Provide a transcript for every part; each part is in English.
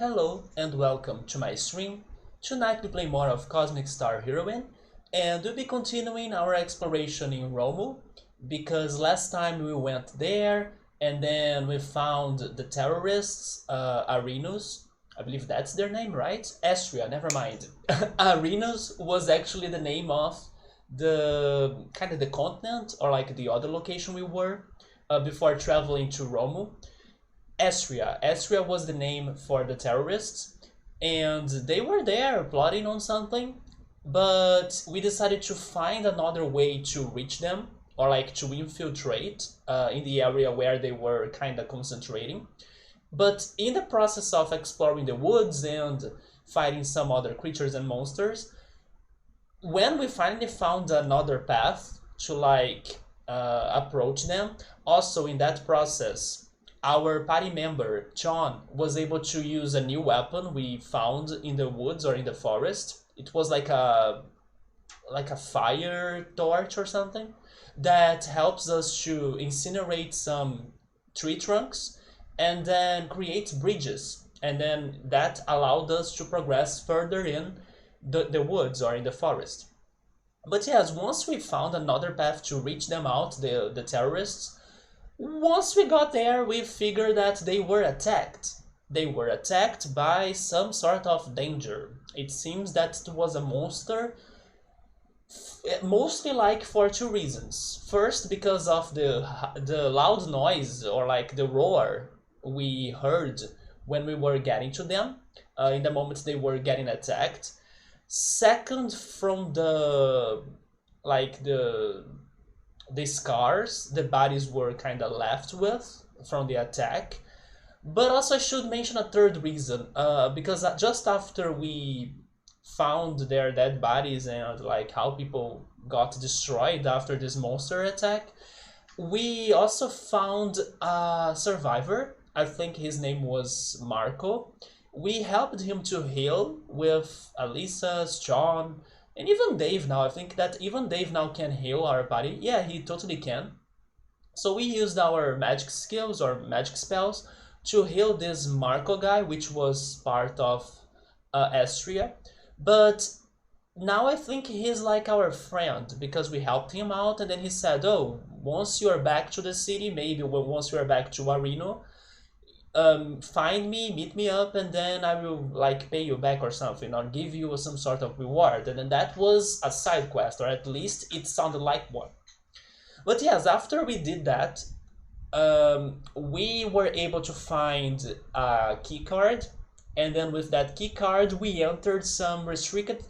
Hello and welcome to my stream. Tonight we play more of Cosmic Star Heroine and we'll be continuing our exploration in Rhomu because last time we went there and then we found the terrorists, Arenus. I believe that's their name, right? Astria, never mind. Arenus was actually the name of the kind of the continent or like the other location we were before traveling to Rhomu. Astria. Astria was the name for the terrorists, and they were there plotting on something, but we decided to find another way to reach them, or like to infiltrate in the area where they were kind of concentrating. But in the process of exploring the woods and fighting some other creatures and monsters, when we finally found another path to approach them, also in that process our party member John was able to use a new weapon we found in the woods or in the forest. It was like a fire torch or something that helps us to incinerate some tree trunks and then create bridges, and then that allowed us to progress further in the woods or in the forest. But yes, once we found another path to reach them out, the terrorists, once we got there, we figured that they were attacked. They were attacked by some sort of danger. It seems that it was a monster, mostly like for two reasons. First, because of the loud noise or like the roar we heard when we were getting to them, in the moment they were getting attacked. Second, from the scars the bodies were kind of left with from the attack. But also I should mention a third reason, because just after we found their dead bodies and like how people got destroyed after this monster attack, we also found a survivor. I think his name was Marco. We helped him to heal with Alyssa's, John, and even Dave now. I think that even Dave now can heal our body. Yeah, he totally can. So we used our magic skills or magic spells to heal this Marco guy, which was part of Astria. But now I think he's like our friend because we helped him out, and then he said, "Oh, once you are back to the city, maybe once you are back to Areno, find me, meet me up, and then I will like pay you back or something, or give you some sort of reward." And then that was a side quest, or at least it sounded like one. But yes, after we did that, we were able to find a key card, and then with that key card we entered some restricted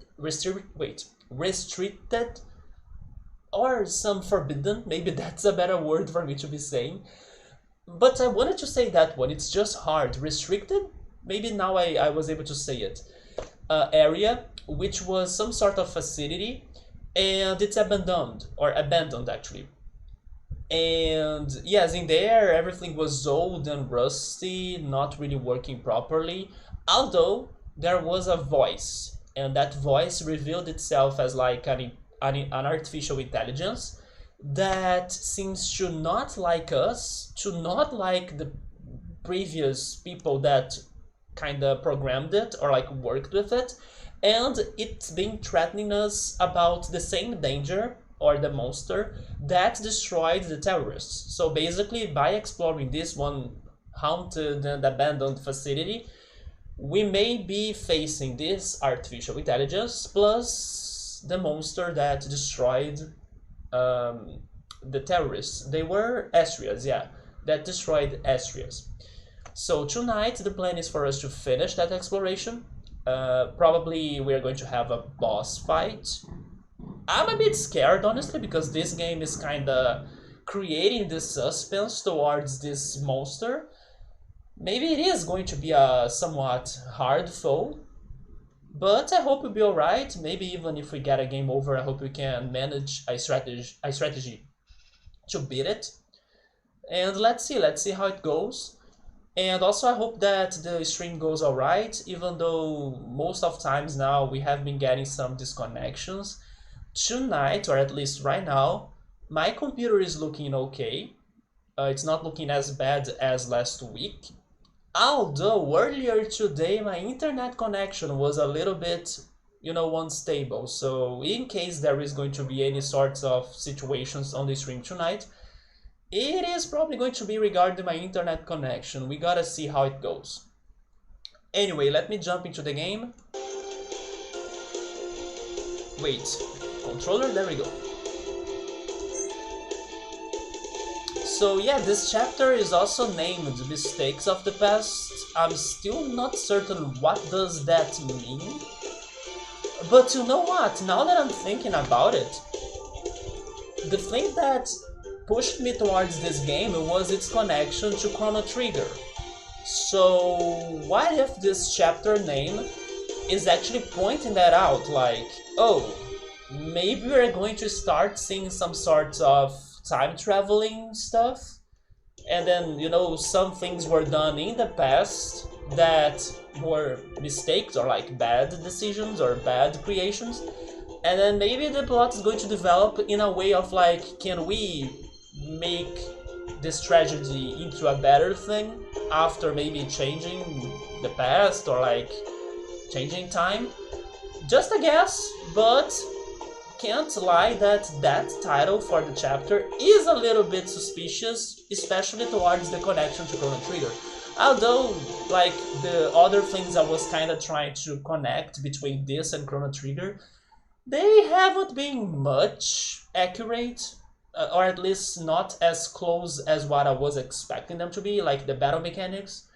or some forbidden, maybe that's a better word for me to be saying. But I wanted to say that one, it's just hard. Restricted? Maybe now I was able to say it. Area, which was some sort of facility, and it's abandoned actually. And yes, in there everything was old and rusty, not really working properly. Although there was a voice, and that voice revealed itself as like an artificial intelligence that seems to not like us, to not like the previous people that kind of programmed it or like worked with it, and it's been threatening us about the same danger or the monster that destroyed the terrorists. So basically, by exploring this one haunted and abandoned facility, we may be facing this artificial intelligence plus the monster that destroyed the terrorists. They were Astrias, yeah, that destroyed Astrias. So tonight the plan is for us to finish that exploration. Probably we are going to have a boss fight. I'm a bit scared, honestly, because this game is kind of creating this suspense towards this monster. Maybe it is going to be a somewhat hard foe, but I hope we'll be alright. Maybe even if we get a game over, I hope we can manage a strategy to beat it. And let's see how it goes. And also I hope that the stream goes alright, even though most of times now we have been getting some disconnections. Tonight, or at least right now, my computer is looking okay. It's not looking as bad as last week. Although earlier today my internet connection was a little bit, unstable. So in case there is going to be any sorts of situations on the stream tonight, it is probably going to be regarding my internet connection. We gotta see how it goes. Anyway, let me jump into the game. Wait, controller, there we go. So yeah, this chapter is also named Mistakes of the Past. I'm still not certain what does that mean. But you know what, now that I'm thinking about it, the thing that pushed me towards this game was its connection to Chrono Trigger. So what if this chapter name is actually pointing that out, like, oh, maybe we're going to start seeing some sort of time traveling stuff, and then some things were done in the past that were mistakes or like bad decisions or bad creations, and then maybe the plot is going to develop in a way of like, can we make this tragedy into a better thing after maybe changing the past or like changing time? Just a guess, but can't lie that title for the chapter is a little bit suspicious, especially towards the connection to Chrono Trigger. Although, like, the other things I was kind of trying to connect between this and Chrono Trigger, they haven't been much accurate, or at least not as close as what I was expecting them to be, like the battle mechanics.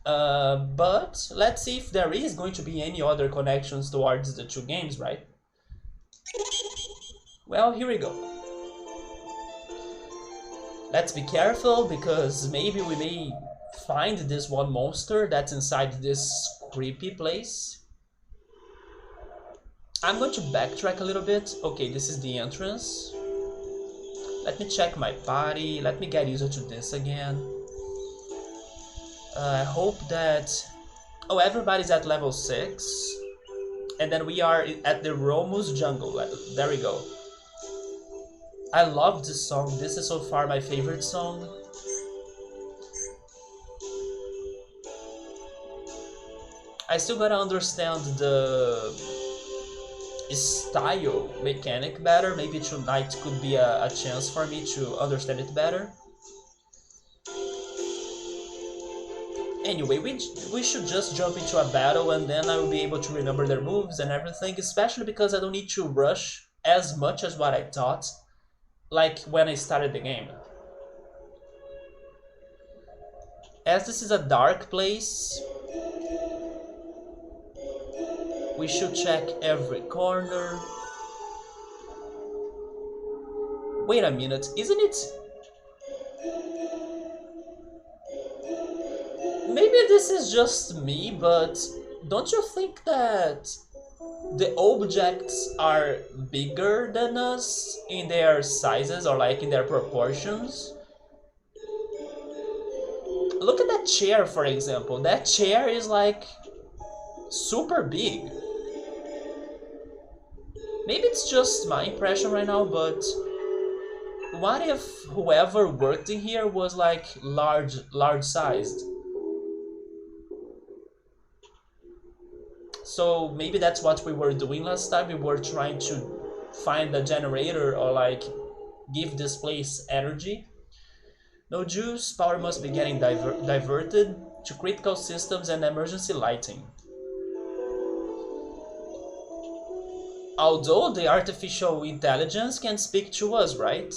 But let's see if there is going to be any other connections towards the two games, right? Well, here we go. Let's be careful, because maybe we may find this one monster that's inside this creepy place. I'm going to backtrack a little bit. Okay, this is the entrance. Let me check my body. Let me get used to this again. I hope that... Oh, everybody's at level 6. And then we are at the Rhomu's jungle. There we go. I love this song. This is so far my favorite song. I still gotta understand the style mechanic better. Maybe tonight could be a chance for me to understand it better. Anyway, we should just jump into a battle, and then I will be able to remember their moves and everything, especially because I don't need to rush as much as what I thought, like when I started the game. As this is a dark place, we should check every corner. Wait a minute, isn't it? Maybe this is just me, but don't you think that the objects are bigger than us in their sizes or like in their proportions? Look at that chair, for example. That chair is like super big. Maybe it's just my impression right now, but what if whoever worked in here was like large sized? So maybe that's what we were doing last time. We were trying to find a generator or like give this place energy. No juice, power must be getting diverted to critical systems and emergency lighting. Although the artificial intelligence can speak to us, right?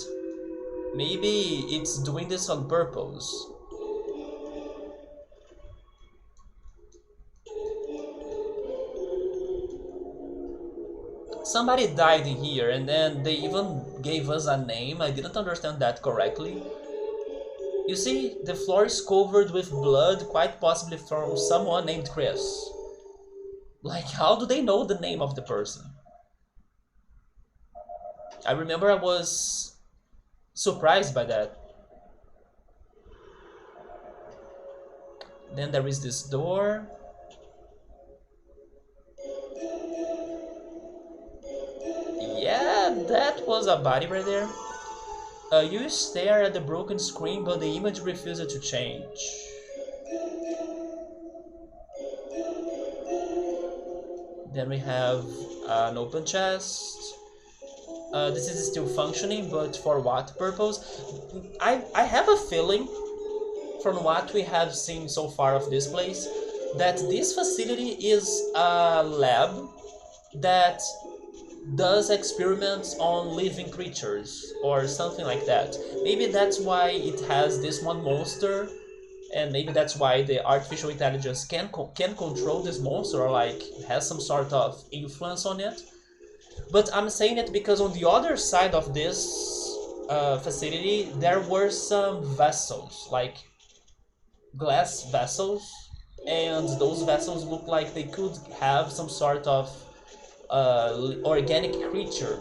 Maybe it's doing this on purpose. Somebody died in here, and then they even gave us a name. I didn't understand that correctly. You see, the floor is covered with blood, quite possibly from someone named Chris. Like, how do they know the name of the person? I remember I was surprised by that. Then there is this door. Yeah, that was a body right there. You stare at the broken screen, but the image refuses to change. Then we have an open chest. This is still functioning, but for what purpose? I have a feeling, from what we have seen so far of this place, that this facility is a lab that does experiments on living creatures or something like that. Maybe that's why it has this one monster, and maybe that's why the artificial intelligence can control this monster, or like has some sort of influence on it. But I'm saying it because on the other side of this facility, there were some vessels, like glass vessels, and those vessels look like they could have some sort of organic creature,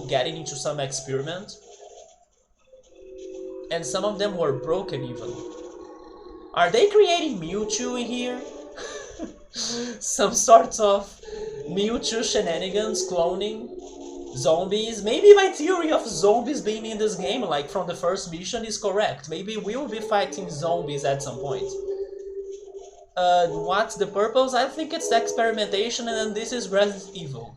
getting into some experiment. And some of them were broken even. Are they creating Mewtwo in here? Some sort of Mewtwo shenanigans, cloning, zombies. Maybe my theory of zombies being in this game, like from the first mission, is correct. Maybe we'll be fighting zombies at some point. What's the purpose? I think it's the experimentation, and this is Resident Evil.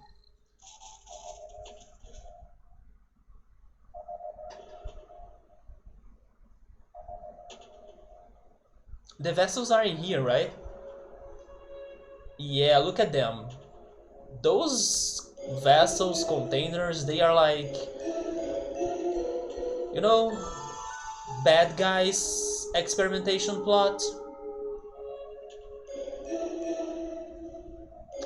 The vessels are in here, right? Yeah, look at them. Those vessels, containers, they are like, bad guys experimentation plot.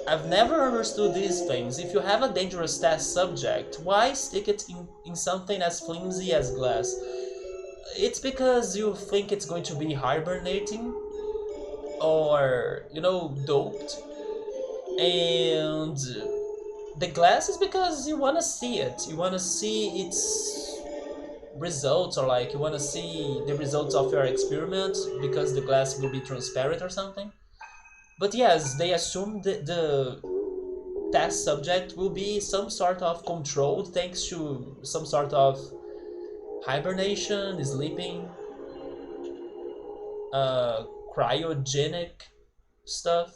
I've never understood these things. If you have a dangerous test subject, why stick it in something as flimsy as glass? It's because you think it's going to be hibernating or, doped. And the glass is because you want to see it. You want to see its results, or like you want to see the results of your experiment because the glass will be transparent or something. But yes, they assume that the test subject will be some sort of controlled thanks to some sort of hibernation, sleeping, cryogenic stuff.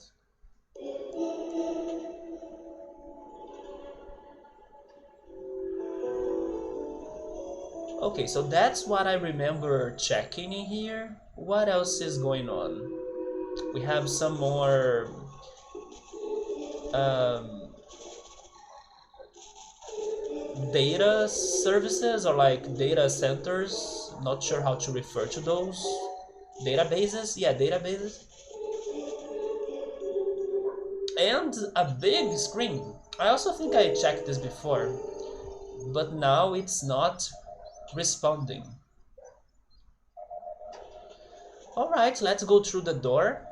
Okay, so that's what I remember checking in here. What else is going on? We have some more data services, or like data centers. Not sure how to refer to those. Databases? Yeah, databases. And a big screen. I also think I checked this before, but now it's not responding. Alright, let's go through the door.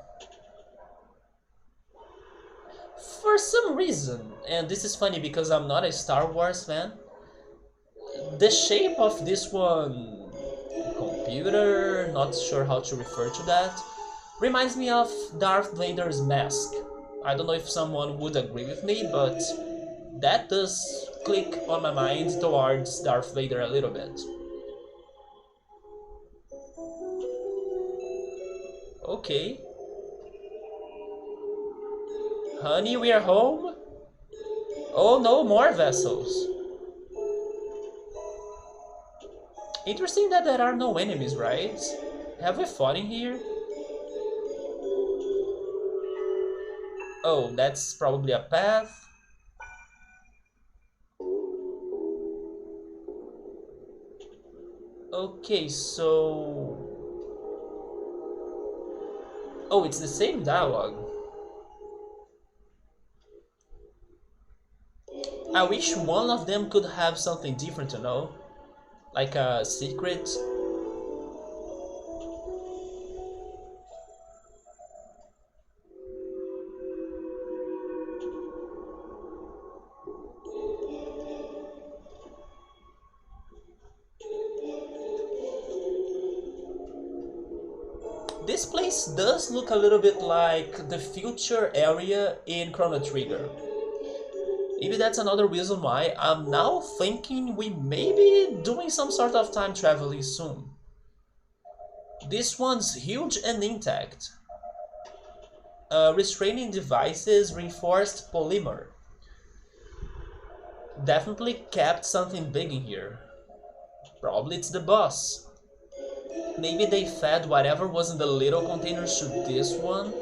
For some reason, and this is funny because I'm not a Star Wars fan, the shape of this one, computer, not sure how to refer to that, reminds me of Darth Vader's mask. I don't know if someone would agree with me, but that does click on my mind towards Darth Vader a little bit. Okay. Honey, we are home? Oh no, more vessels. Interesting that there are no enemies, right? Have we fought in here? Oh, that's probably a path. Okay, so... Oh, it's the same dialogue. I wish one of them could have something different, like a secret. This place does look a little bit like the future area in Chrono Trigger. Maybe that's another reason why I'm now thinking we may be doing some sort of time traveling soon. This one's huge and intact. Restraining devices, reinforced polymer. Definitely kept something big in here. Probably it's the boss. Maybe they fed whatever was in the little containers to this one.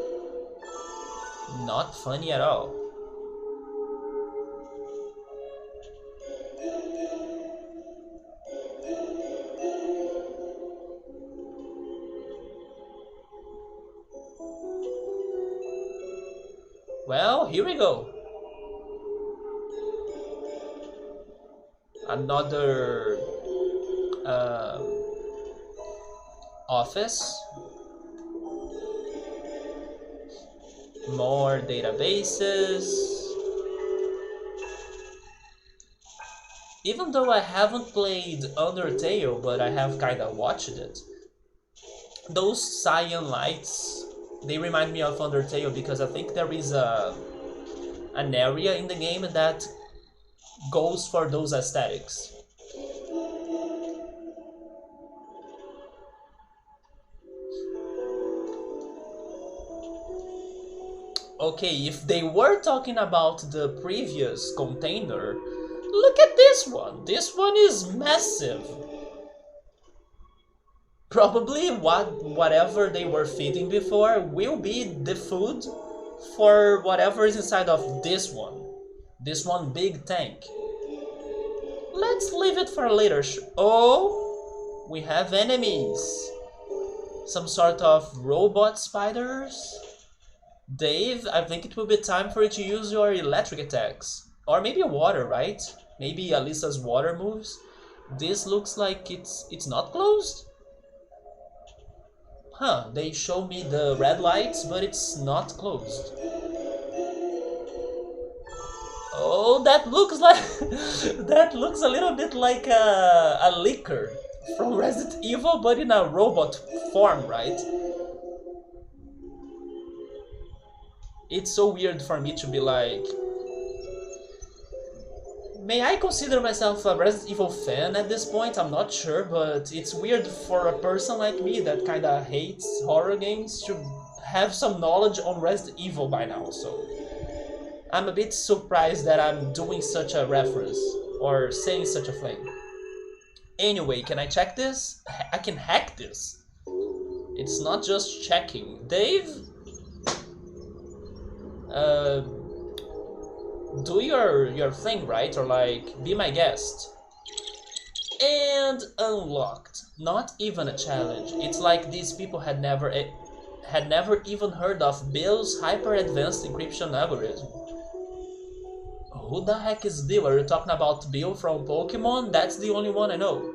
Not funny at all. Well, here we go. Another office. More databases. Even though I haven't played Undertale, but I have kinda watched it. Those cyan lights, they remind me of Undertale because I think there is an area in the game that goes for those aesthetics. Okay, if they were talking about the previous container, look at this one. This one is massive. Probably whatever they were feeding before will be the food for whatever is inside of this one. This one big tank. Let's leave it for later. Oh, we have enemies. Some sort of robot spiders. Dave, I think it will be time for you to use your electric attacks. Or maybe water, right? Maybe Alyssa's water moves. This looks like it's not closed. Huh, they show me the red lights, but it's not closed. Oh, that looks like that looks a little bit like a liquor from Resident Evil, but in a robot form, right? It's so weird for me to be like... May I consider myself a Resident Evil fan at this point? I'm not sure, but it's weird for a person like me that kinda hates horror games to have some knowledge on Resident Evil by now, so... I'm a bit surprised that I'm doing such a reference, or saying such a thing. Anyway, can I check this? I can hack this. It's not just checking. Dave? Do your thing, right? Or like, be my guest. And unlocked. Not even a challenge. It's like these people had never even heard of Bill's hyper-advanced encryption algorithm. Who the heck is Bill? Are you talking about Bill from Pokemon? That's the only one I know.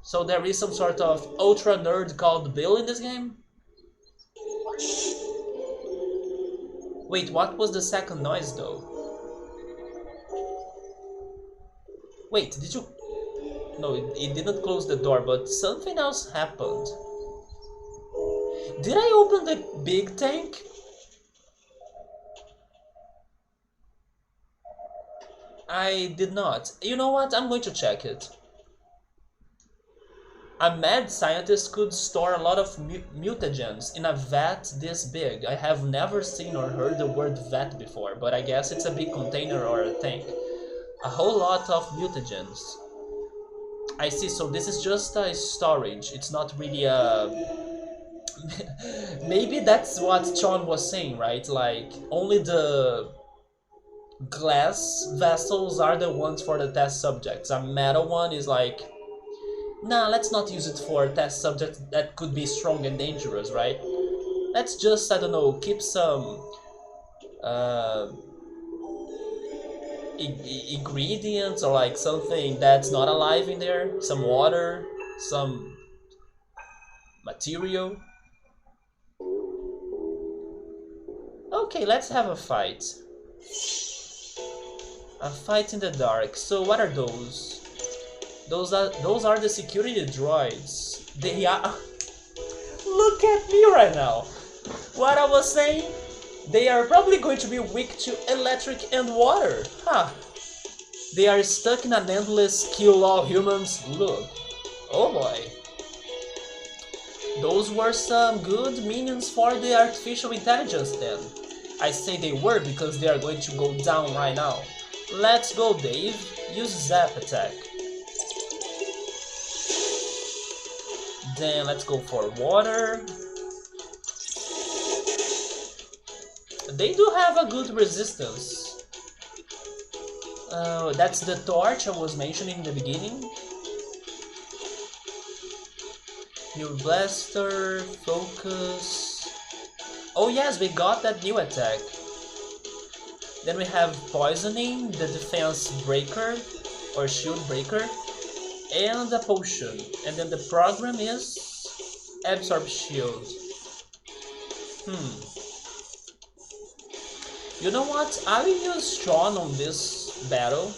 So there is some sort of ultra nerd called Bill in this game? Wait, what was the second noise though? Wait, did you... No, it didn't close the door, but something else happened. Did I open the big tank? I did not. You know what? I'm going to check it. A mad scientist could store a lot of mutagens in a vat this big. I have never seen or heard the word vat before, but I guess it's a big container or a tank. A whole lot of mutagens. I see, so this is just a storage. It's not really a... Maybe that's what Sean was saying, right? Like, only the glass vessels are the ones for the test subjects. A metal one is like... Nah, let's not use it for test subjects that could be strong and dangerous, right? Let's just, I don't know, keep some ingredients or like something that's not alive in there. Some water, some material. Okay, let's have a fight. A fight in the dark. So what are those? Those are the security droids. They are... Look at me right now. What I was saying? They are probably going to be weak to electric and water. Huh. They are stuck in an endless kill all humans loop. Oh boy. Those were some good minions for the artificial intelligence then. I say they were because they are going to go down right now. Let's go, Dave. Use Zap attack. Then let's go for water. They do have a good resistance. That's the torch I was mentioning in the beginning. New blaster, focus. Oh yes, we got that new attack. Then we have poisoning, the defense breaker or shield breaker, and a potion. And then the program is absorb shield. You know what? I will use Sean on this battle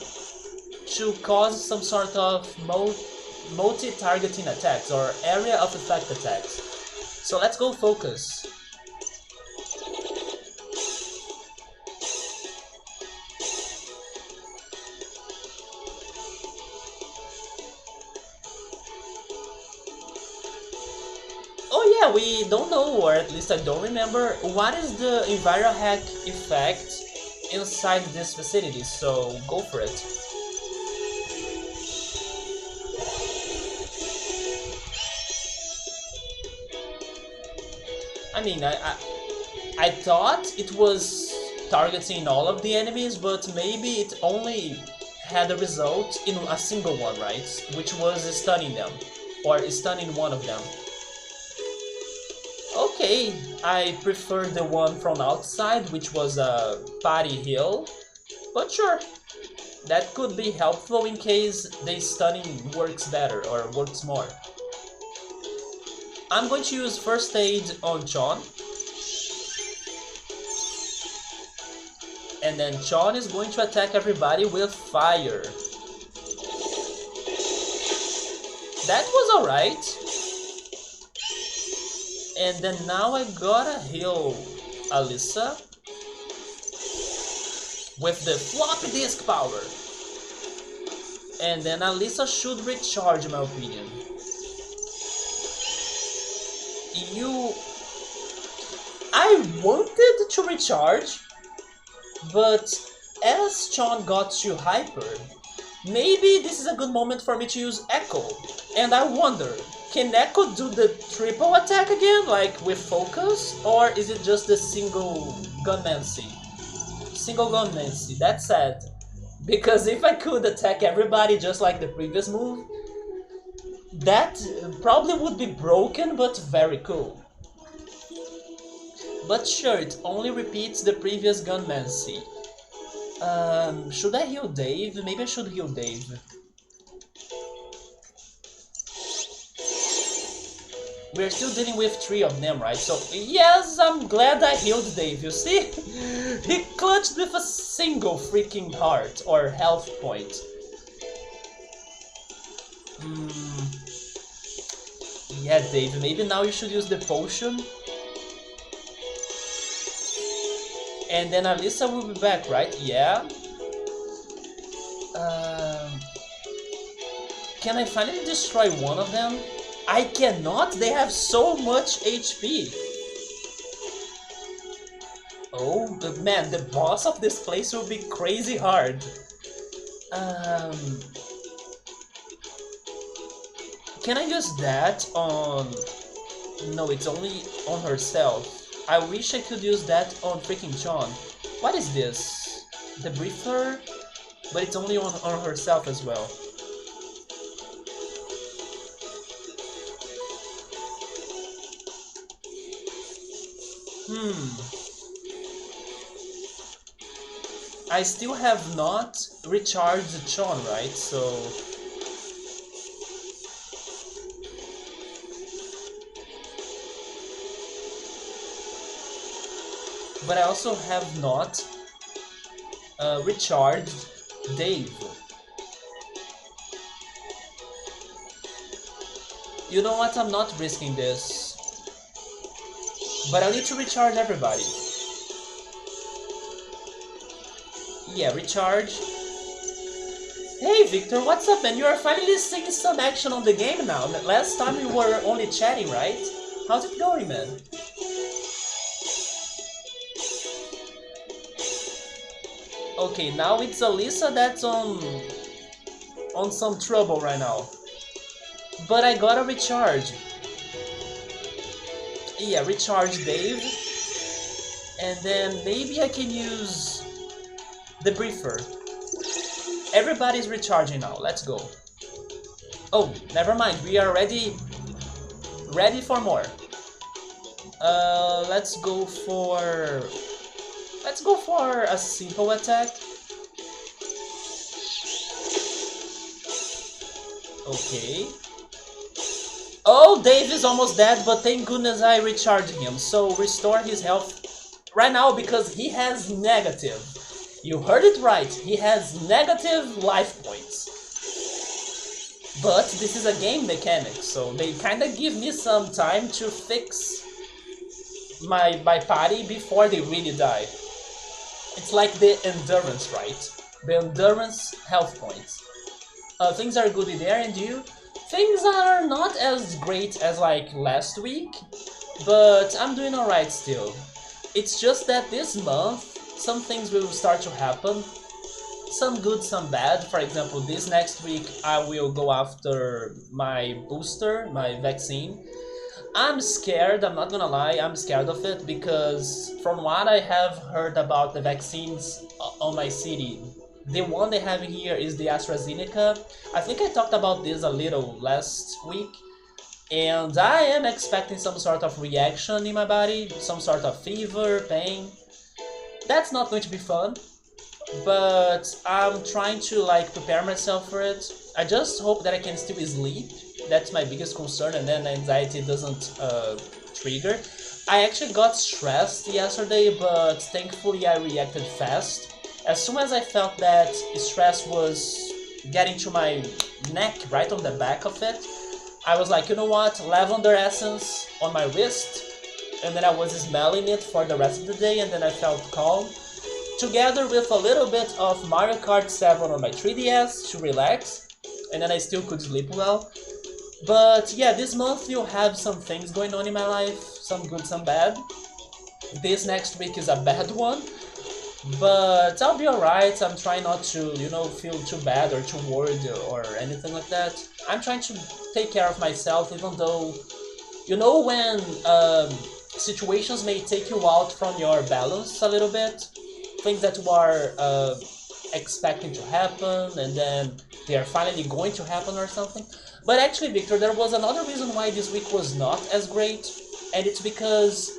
to cause some sort of multi-targeting attacks or area of effect attacks. So let's go focus. Oh yeah, we don't know, or at least I don't remember, what is the Enviro Hack effect inside this facility, so go for it. I mean, I thought it was targeting all of the enemies, but maybe it only had a result in a single one, right? Which was stunning them, or stunning one of them. Okay, I prefer the one from outside, which was a party heal, but sure, that could be helpful in case the stunning works better or works more. I'm going to use first aid on Chon, and then Chon is going to attack everybody with fire. That was alright. And then now I gotta heal Alyssa with the floppy disk power. And then Alyssa should recharge, in my opinion. I wanted to recharge, but as Chon got too hyper, maybe this is a good moment for me to use Echo. And I wonder, can Echo do the triple attack again, like with focus? Or is it just the single gunmancy? Single gunmancy, that's sad. Because if I could attack everybody just like the previous move, that probably would be broken, but very cool. But sure, it only repeats the previous gunmancy. Should I heal Dave? Maybe I should heal Dave. We're still dealing with 3 of them, right? So, yes, I'm glad I healed Dave, you see? He clutched with a single freaking heart, or health point. Yeah, Dave, maybe now you should use the potion. And then Alyssa will be back, right? Yeah. Can I finally destroy one of them? I cannot? They have so much HP. Oh, man, the boss of this place will be crazy hard. Can I use that on... No, it's only on herself. I wish I could use that on freaking Chon. What is this? The breather? But it's only on herself as well. I still have not recharged Chon, right? So... But I also have not recharged Dave. You know what? I'm not risking this. But I need to recharge everybody. Yeah, recharge. Hey Victor, what's up man? You are finally seeing some action on the game now. Last time we were only chatting, right? How's it going, man? Okay, now it's Alyssa that's on some trouble right now. But I gotta recharge. Yeah, recharge Dave. And then maybe I can use the briefer. Everybody's recharging now. Let's go. Oh, never mind. We are ready for more. Let's go for a simple attack. Okay. Oh, Dave is almost dead, but thank goodness I recharged him. So restore his health right now because he has negative. You heard it right. He has negative life points. But this is a game mechanic, so they kind of give me some time to fix my party before they really die. It's like the endurance, right? The endurance health points. Things are good in there, and you? Things are not as great as like last week, but I'm doing alright still. It's just that this month, some things will start to happen. Some good, some bad. For example, this next week I will go after my booster, my vaccine. I'm scared, I'm not gonna lie, I'm scared of it because from what I have heard about the vaccines on my city, the one they have here is the AstraZeneca. I think I talked about this a little last week, and I am expecting some sort of reaction in my body, some sort of fever, pain. That's not going to be fun, but I'm trying to like prepare myself for it. I just hope that I can still sleep. That's my biggest concern, and then anxiety doesn't trigger. I actually got stressed yesterday, but thankfully I reacted fast. As soon as I felt that stress was getting to my neck, right on the back of it, I was like, you know what, lavender essence on my wrist, and then I was smelling it for the rest of the day, and then I felt calm. Together with a little bit of Mario Kart 7 on my 3DS to relax, and then I still could sleep well. But yeah, this month you'll have some things going on in my life, some good, some bad. This next week is a bad one, but I'll be alright. I'm trying not to, feel too bad or too worried or anything like that. I'm trying to take care of myself, even though, when situations may take you out from your balance a little bit, things that you are expecting to happen, and then they are finally going to happen or something. But actually, Victor, there was another reason why this week was not as great, and it's because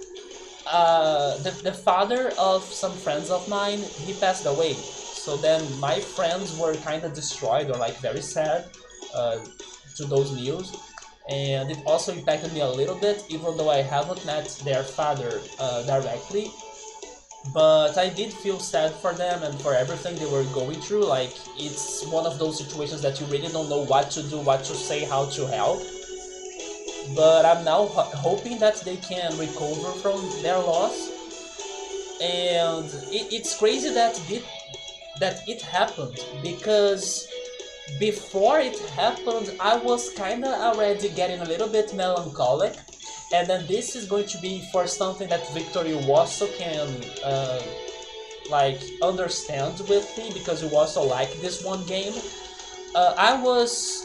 the father of some friends of mine, he passed away. So then my friends were kind of destroyed or like very sad to those news. And it also impacted me a little bit, even though I haven't met their father directly. But I did feel sad for them and for everything they were going through. Like, it's one of those situations that you really don't know what to do, what to say, how to help. But I'm now hoping that they can recover from their loss. And it's crazy that it happened, because before it happened, I was kind of already getting a little bit melancholic. And then this is going to be for something that Victor, you also can understand with me, because you also like this one game. I was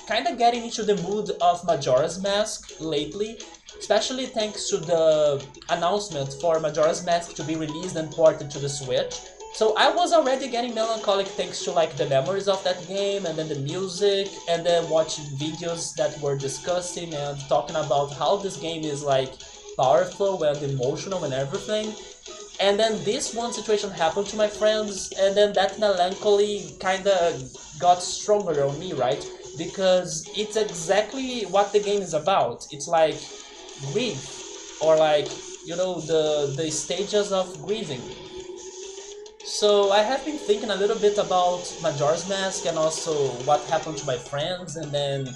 kind of getting into the mood of Majora's Mask lately, especially thanks to the announcement for Majora's Mask to be released and ported to the Switch. So I was already getting melancholic thanks to like the memories of that game, and then the music, and then watching videos that were discussing and talking about how this game is like powerful and emotional and everything. And then this one situation happened to my friends, and then that melancholy kind of got stronger on me, right? Because it's exactly what the game is about. It's like grief, or like, the stages of grieving. So I have been thinking a little bit about Majora's Mask and also what happened to my friends, and then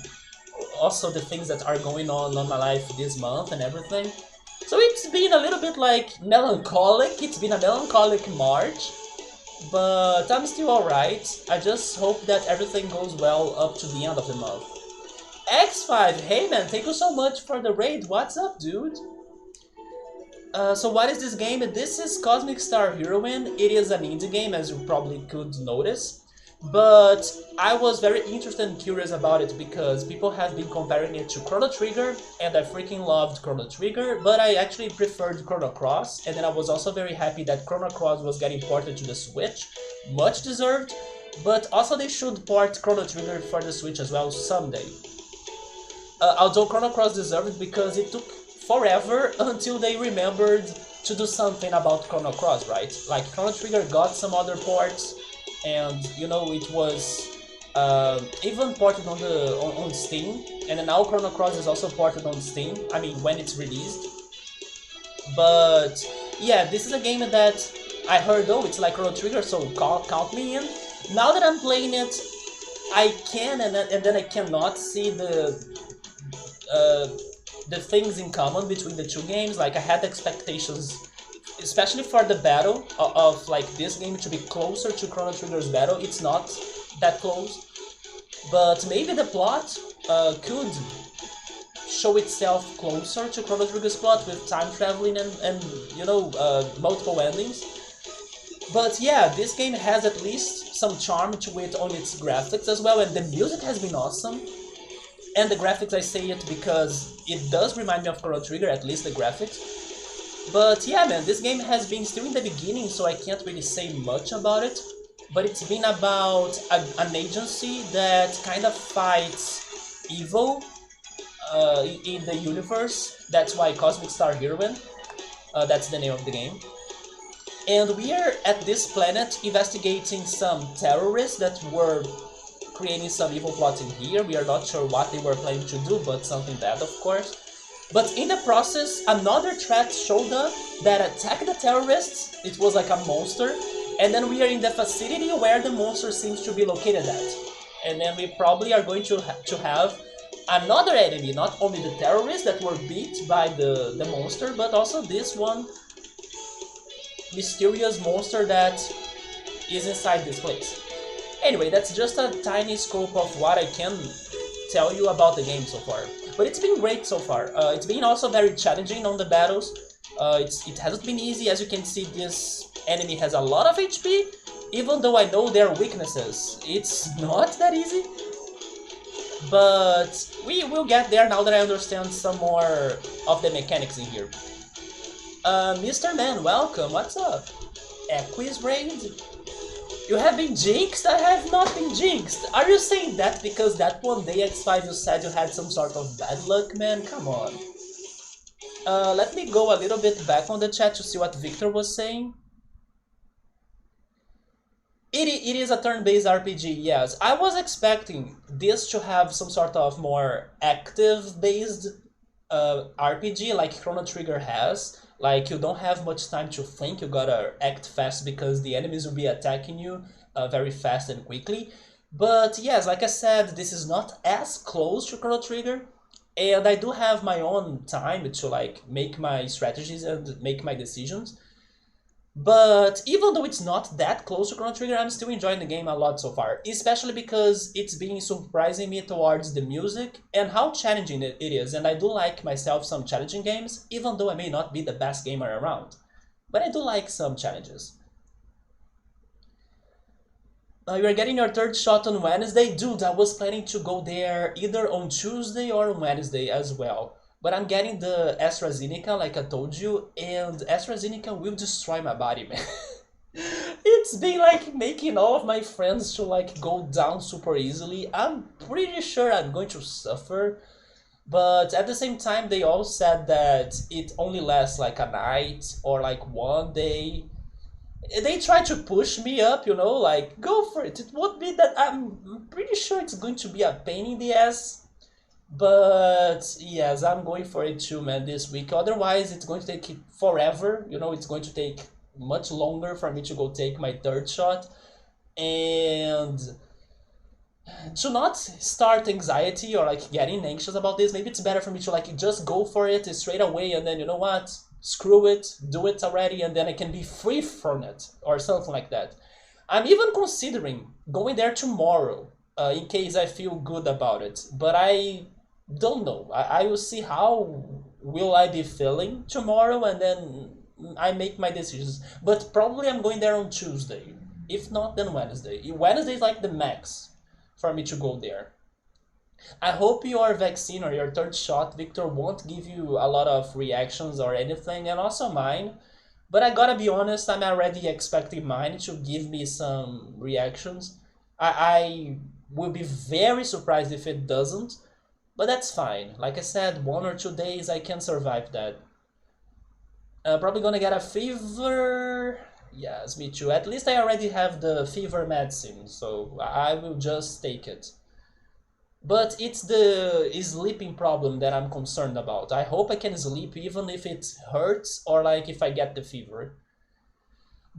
also the things that are going on my life this month and everything. So it's been a little bit like melancholic. It's been a melancholic March, but I'm still alright. I just hope that everything goes well up to the end of the month. X5, hey man, thank you so much for the raid. What's up, dude? So what is this game? This is Cosmic Star Heroine. It is an indie game, as you probably could notice. But I was very interested and curious about it because people have been comparing it to Chrono Trigger, and I freaking loved Chrono Trigger, but I actually preferred Chrono Cross, and then I was also very happy that Chrono Cross was getting ported to the Switch. Much deserved, but also they should port Chrono Trigger for the Switch as well someday. Although Chrono Cross deserved it because it took forever until they remembered to do something about Chrono Cross, right? Like Chrono Trigger got some other ports, and you know it was even ported on on Steam, and then now Chrono Cross is also ported on Steam. I mean, when it's released. But yeah, this is a game that I heard, oh, it's like Chrono Trigger, so count me in. Now that I'm playing it, I can and then I cannot see the things in common between the two games. Like I had expectations, especially for the battle of like this game to be closer to Chrono Trigger's battle. It's not that close, but maybe the plot could show itself closer to Chrono Trigger's plot with time traveling and you know, multiple endings. But yeah, this game has at least some charm to it on its graphics as well, and the music has been awesome. And the graphics, I say it because it does remind me of Chrono Trigger, at least the graphics. But yeah, man, this game has been still in the beginning, so I can't really say much about it. But it's been about an agency that kind of fights evil in the universe. That's why Cosmic Star Heroine, that's the name of the game. And we are at this planet investigating some terrorists that were creating some evil plots in here. We are not sure what they were planning to do, but something bad, of course. But in the process, another threat showed up that attacked the terrorists. It was like a monster. And then we are in the facility where the monster seems to be located at. And then we probably are going to have another enemy, not only the terrorists that were beat by the monster, but also this one mysterious monster that is inside this place. Anyway, that's just a tiny scope of what I can tell you about the game so far. But it's been great so far. It's been also very challenging on the battles. It hasn't been easy. As you can see, this enemy has a lot of HP. Even though I know their weaknesses, it's not that easy. But we will get there now that I understand some more of the mechanics in here. Mr. Man, welcome. What's up? Equis Raid? You have been jinxed? I have not been jinxed. Are you saying that because that one day X5 you said you had some sort of bad luck, man? Come on. Let me go a little bit back on the chat to see what Victor was saying. It is a turn-based RPG, yes. I was expecting this to have some sort of more active-based RPG like Chrono Trigger has. Like, you don't have much time to think, you gotta act fast because the enemies will be attacking you very fast and quickly. But yes, like I said, this is not as close to Chrono Trigger, and I do have my own time to like make my strategies and make my decisions. But even though it's not that close to Chrono Trigger, I'm still enjoying the game a lot so far. Especially because it's been surprising me towards the music and how challenging it is. And I do like myself some challenging games, even though I may not be the best gamer around. But I do like some challenges. You are getting your third shot on Wednesday? Dude, I was planning to go there either on Tuesday or on Wednesday as well. But I'm getting the AstraZeneca, like I told you, and AstraZeneca will destroy my body, man. It's been like making all of my friends to like go down super easily. I'm pretty sure I'm going to suffer. But at the same time, they all said that it only lasts like a night or like one day. They try to push me up, you know, like go for it. It won't be that. I'm pretty sure it's going to be a pain in the ass. But yes, I'm going for it too, man, this week. Otherwise, it's going to take forever. You know, it's going to take much longer for me to go take my third shot. And to not start anxiety or like getting anxious about this, maybe it's better for me to like just go for it straight away and then, you know what, screw it, do it already, and then I can be free from it or something like that. I'm even considering going there tomorrow in case I feel good about it. But I don't know. I will see how will I be feeling tomorrow, and then I make my decisions. But probably I'm going there on Tuesday. If not, then Wednesday. Wednesday is like the max for me to go there. I hope your vaccine or your third shot, Victor, won't give you a lot of reactions or anything, and also mine. But I gotta be honest, I'm already expecting mine to give me some reactions. I will be very surprised if it doesn't, but that's fine. Like I said, 1 or 2 days I can survive that. Probably gonna get a fever. Yes, me too. At least I already have the fever medicine, so I will just take it. But it's the sleeping problem that I'm concerned about. I hope I can sleep even if it hurts or like if I get the fever.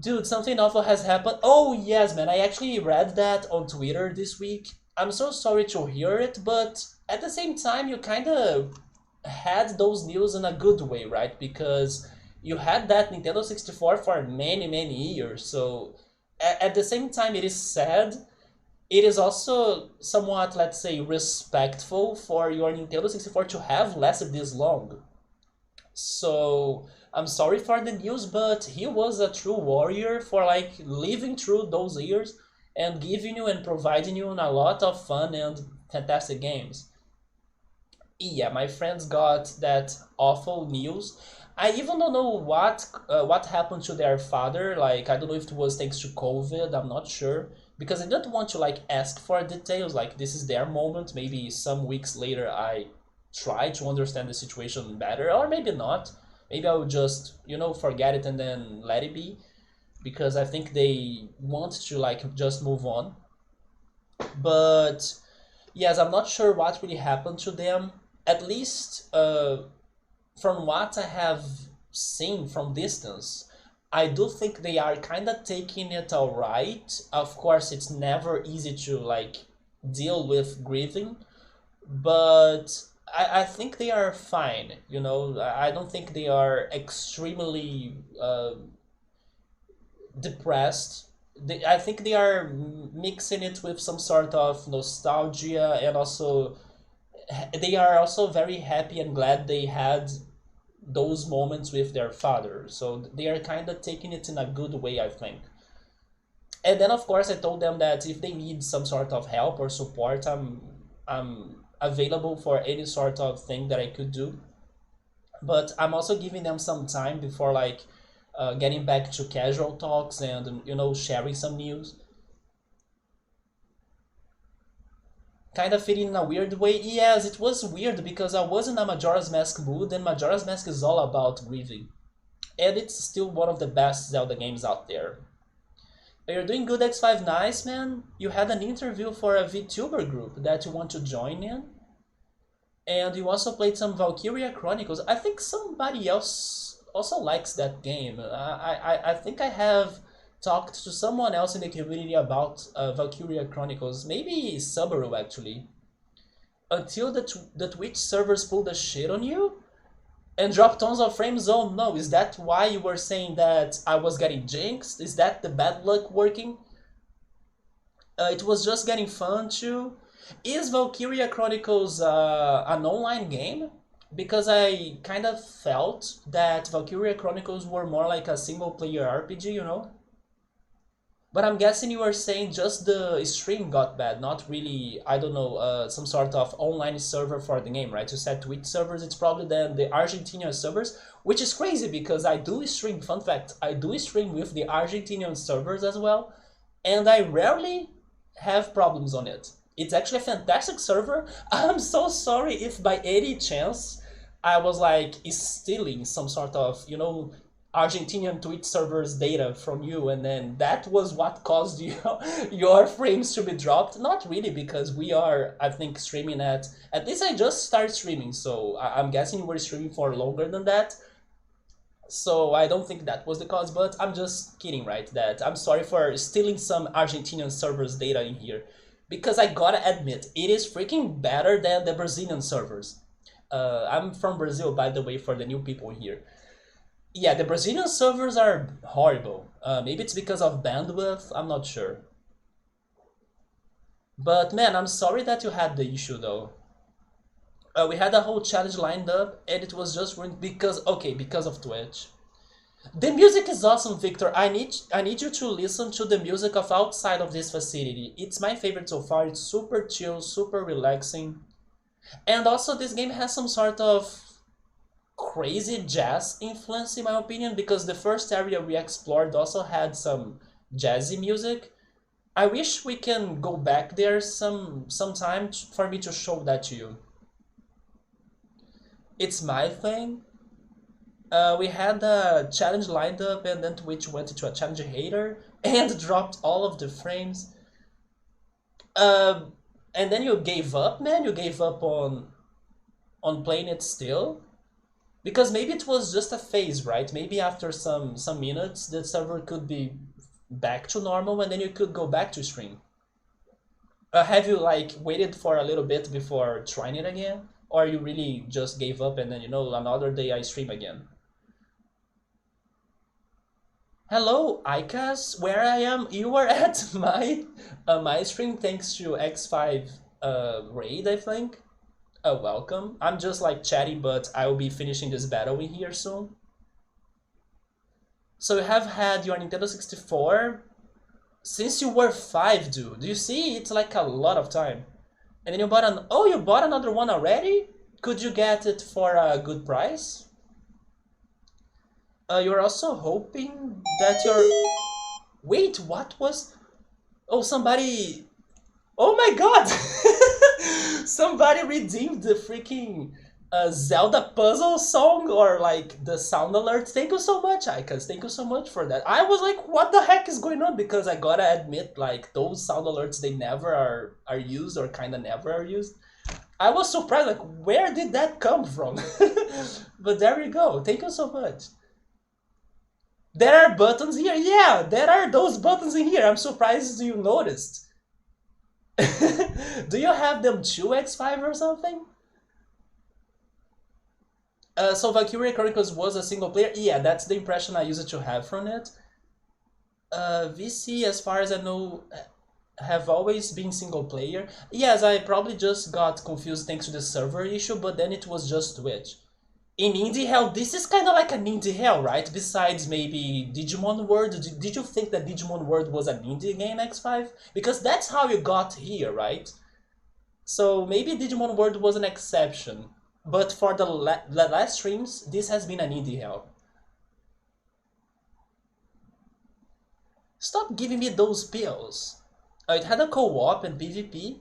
Dude, something awful has happened. Oh, yes, man. I actually read that on Twitter this week. I'm so sorry to hear it, but at the same time, you kind of had those news in a good way, right? Because you had that Nintendo 64 for many, many years. So at the same time, it is sad. It is also somewhat, let's say, respectful for your Nintendo 64 to have lasted this long. So I'm sorry for the news, but he was a true warrior for like living through those years and giving you and providing you a lot of fun and fantastic games. Yeah, my friends got that awful news. I even don't know what happened to their father. Like I don't know if it was thanks to COVID. I'm not sure because I didn't want to like ask for details. Like this is their moment. Maybe some weeks later I try to understand the situation better, or maybe not. Maybe I will just forget it and then let it be because I think they want to like just move on. But yes, I'm not sure what really happened to them. At least from what I have seen from distance, I do think they are kind of taking it alright. Of course, it's never easy to like deal with grieving, but I think they are fine. I don't think they are extremely depressed. I think they are mixing it with some sort of nostalgia, and also they are also very happy and glad they had those moments with their father. So they are kind of taking it in a good way, I think. And then of course I told them that if they need some sort of help or support, I'm available for any sort of thing that I could do. But I'm also giving them some time before like getting back to casual talks and sharing some news. Kind of fitting in a weird way. Yes, it was weird because I was in a Majora's Mask mood, and Majora's Mask is all about grieving. And it's still one of the best Zelda games out there. You're doing good, X5. Nice, man. You had an interview for a VTuber group that you want to join in. And you also played some Valkyria Chronicles. I think somebody else also likes that game. I think I have talked to someone else in the community about Valkyria Chronicles. Maybe Subaru, actually. Until the Twitch servers pulled the shit on you and dropped tons of frames. Oh no, is that why you were saying that I was getting jinxed? Is that the bad luck working? It was just getting fun too. Is Valkyria Chronicles an online game? Because I kind of felt that Valkyria Chronicles were more like a single player RPG. But I'm guessing you were saying just the stream got bad, not really, I don't know, some sort of online server for the game, right? You said Twitch servers, it's probably then the Argentinian servers, which is crazy because I do stream, fun fact, I do stream with the Argentinian servers as well, and I rarely have problems on it. It's actually a fantastic server. I'm so sorry if by any chance I was like stealing some sort of, Argentinian Twitch servers data from you, and then that was what caused you your frames to be dropped. Not really, because we are, I think, streaming at least I just started streaming, so I'm guessing you were streaming for longer than that. So I don't think that was the cause, but I'm just kidding, right? That I'm sorry for stealing some Argentinian servers data in here, because I gotta admit, it is freaking better than the Brazilian servers. I'm from Brazil, by the way, for the new people here. Yeah, the Brazilian servers are horrible. Maybe it's because of bandwidth, I'm not sure. But man, I'm sorry that you had the issue though. We had a whole challenge lined up, and it was just ruined because because of Twitch. The music is awesome, Victor. I need you to listen to the music of outside of this facility. It's my favorite so far. It's super chill, super relaxing. And also this game has some sort of crazy jazz influence in my opinion because the first area we explored also had some jazzy music. I wish we can go back there sometime for me to show that to you. It's my thing. We had a challenge lined up and then Twitch went into a challenge hater and dropped all of the frames. And then you gave up, man. You gave up on playing it still because maybe it was just a phase, right? Maybe after some minutes the server could be back to normal and then you could go back to stream. Have you like waited for a little bit before trying it again, or you really just gave up and then another day I stream again? Hello, Ikas, where I am? You were at my stream thanks to X5 raid, I think. Welcome. I'm just like chatting, but I will be finishing this battle in here soon. So you have had your Nintendo 64 since you were 5, dude. Do you see? It's like a lot of time. And then you bought you bought another one already? Could you get it for a good price? You're also hoping that your... Wait, what was... Oh, somebody... Oh my god! Somebody redeemed the freaking Zelda puzzle song or like the sound alert. Thank you so much, Ikas. Thank you so much for that. I was like, what the heck is going on? Because I gotta admit, like, those sound alerts, they never are used or kind of never are used. I was surprised, like, where did that come from? But there we go. Thank you so much. There are buttons here. Yeah, there are those buttons in here. I'm surprised you noticed. Do you have them 2x5 or something? So Valkyria Chronicles was a single player? Yeah, that's the impression I used to have from it. VC, as far as I know, have always been single player. Yes, I probably just got confused thanks to the server issue, but then it was just Twitch. In Indie Hell, this is kind of like an Indie Hell, right? Besides maybe Digimon World. Did you think that Digimon World was an indie game, X5? Because that's how you got here, right? So maybe Digimon World was an exception. But for the last streams, this has been an Indie Hell. Stop giving me those pills. It had a co-op and PvP.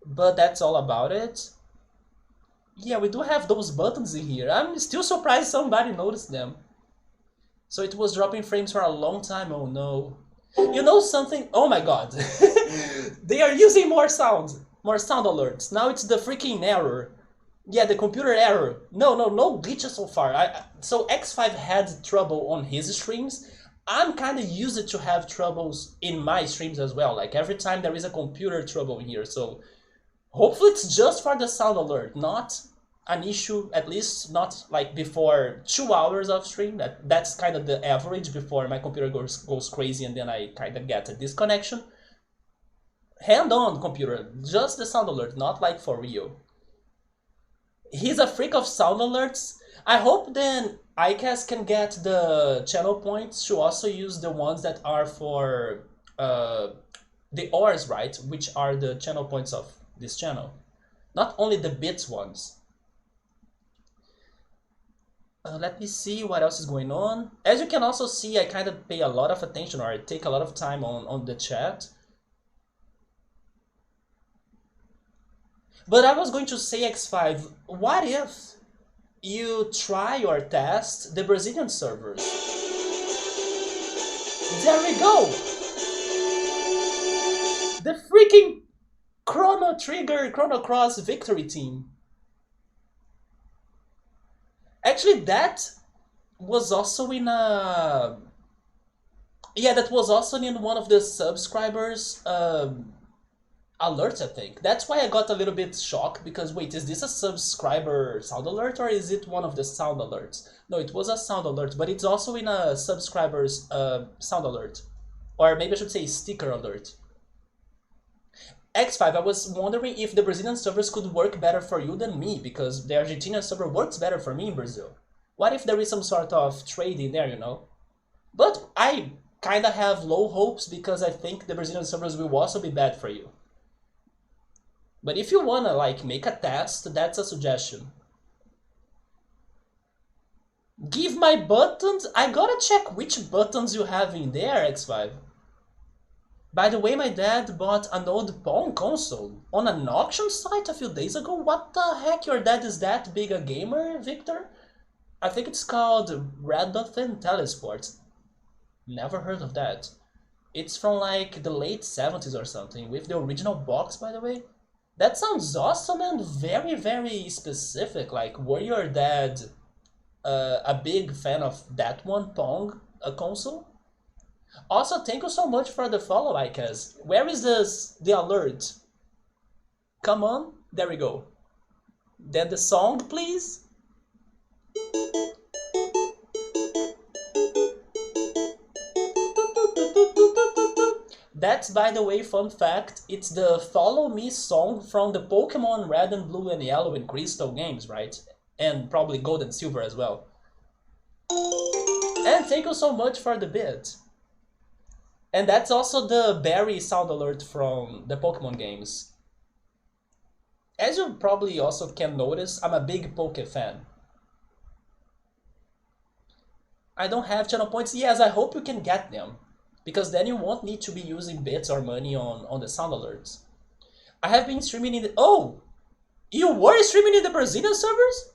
But that's all about it. Yeah, we do have those buttons in here. I'm still surprised somebody noticed them. So it was dropping frames for a long time. Oh no. You know something? Oh my god. They are using more sound alerts. Now it's the freaking error. Yeah, the computer error. No glitches so far. So X5 had trouble on his streams. I'm kind of used to have troubles in my streams as well. Like every time there is a computer trouble here. So hopefully it's just for the sound alert, not an issue, at least not like before 2 hours of stream. That's kind of the average before my computer goes crazy and then I kind of get a disconnection. Hand on, computer, just the sound alert, not like for real. He's a freak of sound alerts. I hope then iCast can get the channel points to also use the ones that are for the ores, right? Which are the channel points of this channel, not only the bits ones. Let me see what else is going on. As you can also see, I kind of pay a lot of attention, or I take a lot of time on the chat. But I was going to say, X5, what if you try or test the Brazilian servers? There we go! The freaking Chrono Trigger, Chrono Cross victory team. Actually, that was also in a... Yeah, that was also in one of the subscribers' alerts, I think. That's why I got a little bit shocked, because wait, is this a subscriber sound alert or is it one of the sound alerts? No, it was a sound alert, but it's also in a subscriber's sound alert. Or maybe I should say sticker alert. X5, I was wondering if the Brazilian servers could work better for you than me, because the Argentinian server works better for me in Brazil. What if there is some sort of trading there, you know? But I kinda have low hopes because I think the Brazilian servers will also be bad for you. But if you wanna like make a test, that's a suggestion. Give my buttons? I gotta check which buttons you have in there, X5. By the way, my dad bought an old Pong console on an auction site a few days ago. What the heck? Your dad is that big a gamer, Victor? I think it's called Radothan Telesports. Never heard of that. It's from like the late 70s or something, with the original box, by the way. That sounds awesome and very, very specific. Like, were your dad a big fan of that one, Pong, a console? Also, thank you so much for the follow, Icas. Where is the alert? Come on, there we go. Then the song, please. That's, by the way, fun fact, it's the Follow Me song from the Pokemon Red and Blue and Yellow and Crystal games, right? And probably Gold and Silver as well. And thank you so much for the bit. And that's also the Barry sound alert from the Pokemon games. As you probably also can notice, I'm a big Poke fan. I don't have channel points. Yes, I hope you can get them, because then you won't need to be using bits or money on the sound alerts. I have been streaming in the... Oh! You were streaming in the Brazilian servers?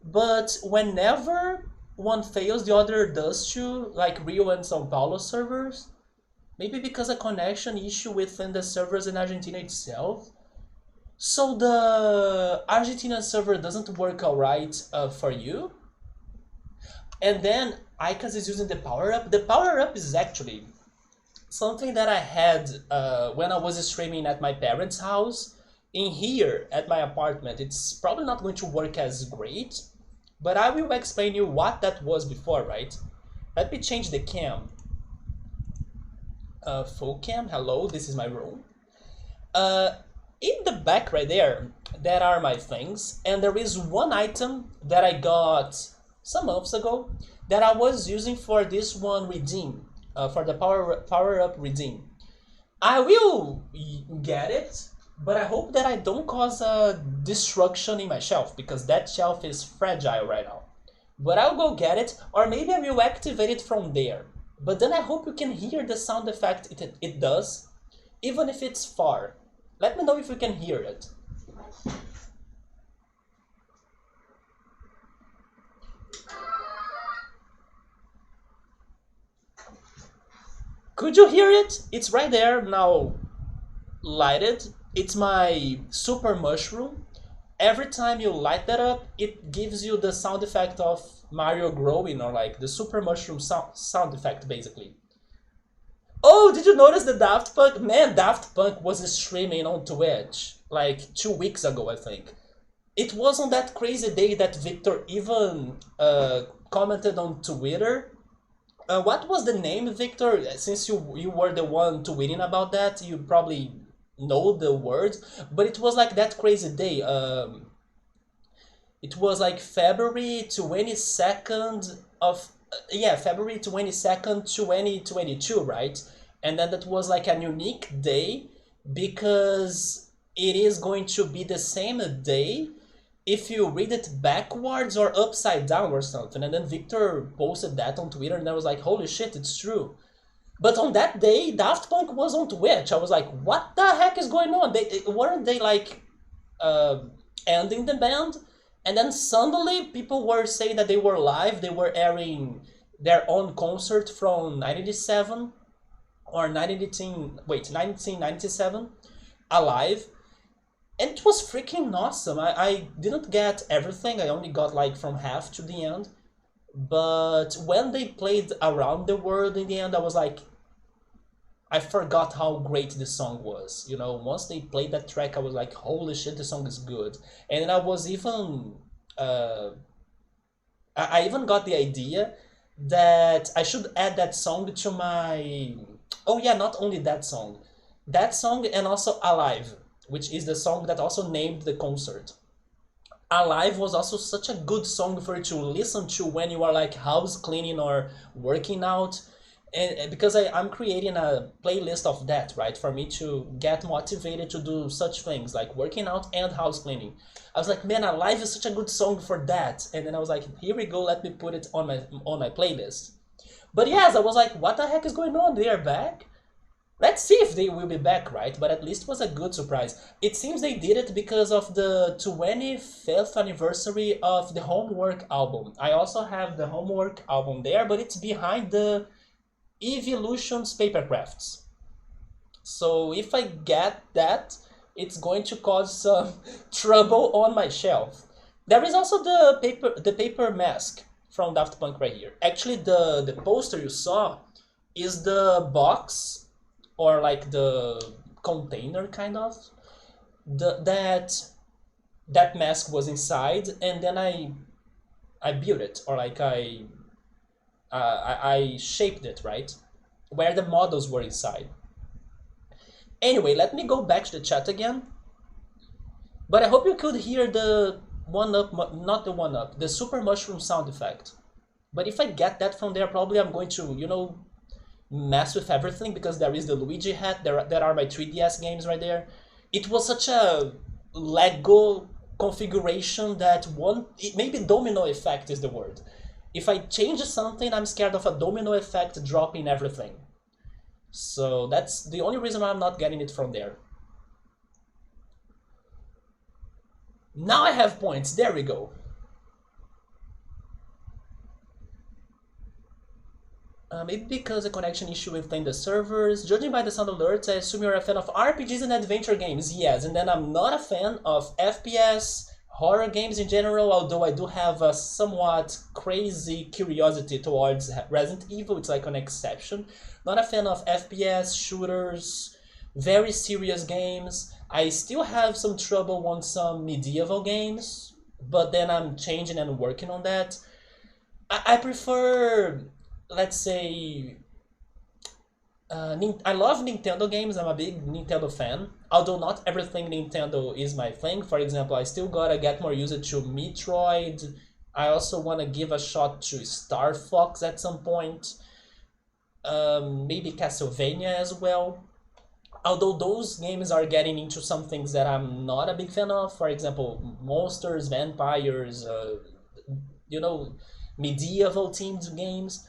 But whenever one fails, the other does too, like Rio and São Paulo servers. Maybe because a connection issue within the servers in Argentina itself. So the Argentina server doesn't work alright for you? And then Icas is using the power-up. The power-up is actually something that I had when I was streaming at my parents' house. In here, at my apartment, it's probably not going to work as great, but I will explain you what that was before, right? Let me change the cam. Full cam, hello, this is my room. In the back right there are my things, and there is one item that I got some months ago that I was using for this one redeem, for the power up redeem. I will get it, but I hope that I don't cause a destruction in my shelf, because that shelf is fragile right now. But I'll go get it, or maybe I will activate it from there. But then I hope you can hear the sound effect it does, even if it's far. Let me know if you can hear it. Could you hear it? It's right there now, lighted. It's my super mushroom. Every time you light that up, it gives you the sound effect of Mario growing, or like the super mushroom sound effect, basically. Oh, did you notice the Daft Punk? Man, Daft Punk was streaming on Twitch like 2 weeks ago, I think. It was on that crazy day that Victor even commented on Twitter. What was the name, Victor? Since you were the one tweeting about that, you probably know the words. But it was like that crazy day. It was like February 22nd of... yeah, February 22nd, 2022, right? And then that was like a unique day because it is going to be the same day if you read it backwards or upside down or something. And then Victor posted that on Twitter, and I was like, holy shit, it's true. But on that day, Daft Punk was on Twitch. I was like, what the heck is going on? Weren't they like ending the band? And then suddenly people were saying that they were live, they were airing their own concert from 1987 or 1997, alive. And it was freaking awesome. I didn't get everything, I only got like from half to the end. But when they played Around the World in the end, I was like, I forgot how great this song was. You know, once they played that track, I was like, holy shit, the song is good. And then I was even... I even got the idea that I should add that song to my... Oh yeah, not only that song. That song and also Alive, which is the song that also named the concert. Alive was also such a good song for you to listen to when you are like house cleaning or working out. And because I'm creating a playlist of that, right? For me to get motivated to do such things like working out and house cleaning. I was like, man, Alive is such a good song for that. And then I was like, here we go, let me put it on my playlist. But yes, I was like, what the heck is going on? They are back? Let's see if they will be back, right? But at least it was a good surprise. It seems they did it because of the 25th anniversary of the Homework album. I also have the Homework album there, but it's behind the Evolutions Papercrafts. So if I get that, it's going to cause some trouble on my shelf. There is also the paper mask from Daft Punk right here. Actually, the poster you saw is the box or like the container kind of that mask was inside, and then I built it, or like I shaped it, right, where the models were inside. Anyway, let me go back to the chat again. But I hope you could hear the one up, not the one up, the super mushroom sound effect. But if I get that from there, probably I'm going to, mess with everything, because there is the Luigi hat, there are my 3DS games right there. It was such a Lego configuration that maybe domino effect is the word. If I change something, I'm scared of a domino effect dropping everything. So that's the only reason why I'm not getting it from there. Now I have points, there we go. Maybe because a connection issue within the servers. Judging by the sound alerts, I assume you're a fan of RPGs and adventure games. Yes, and then I'm not a fan of FPS, horror games in general, although I do have a somewhat crazy curiosity towards Resident Evil. It's like an exception. Not a fan of FPS, shooters, very serious games. I still have some trouble on some medieval games, but then I'm changing and working on that. I prefer, let's say, I love Nintendo games. I'm a big Nintendo fan. Although not everything Nintendo is my thing. For example, I still gotta get more used to Metroid. I also want to give a shot to Star Fox at some point. Maybe Castlevania as well. Although those games are getting into some things that I'm not a big fan of. For example, monsters, vampires, medieval themed games.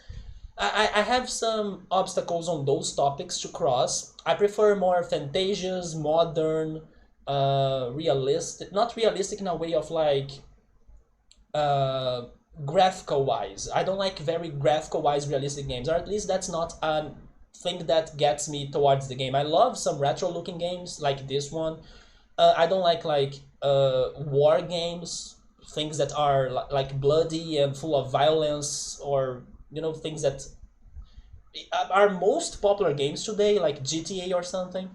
I have some obstacles on those topics to cross. I prefer more fantasias, modern, realistic, not realistic in a way of like uh, graphical wise. I don't like very graphical wise realistic games, or at least that's not a thing that gets me towards the game. I love some retro looking games like this one. I don't like war games, things that are like bloody and full of violence, or things that are most popular games today, like GTA or something.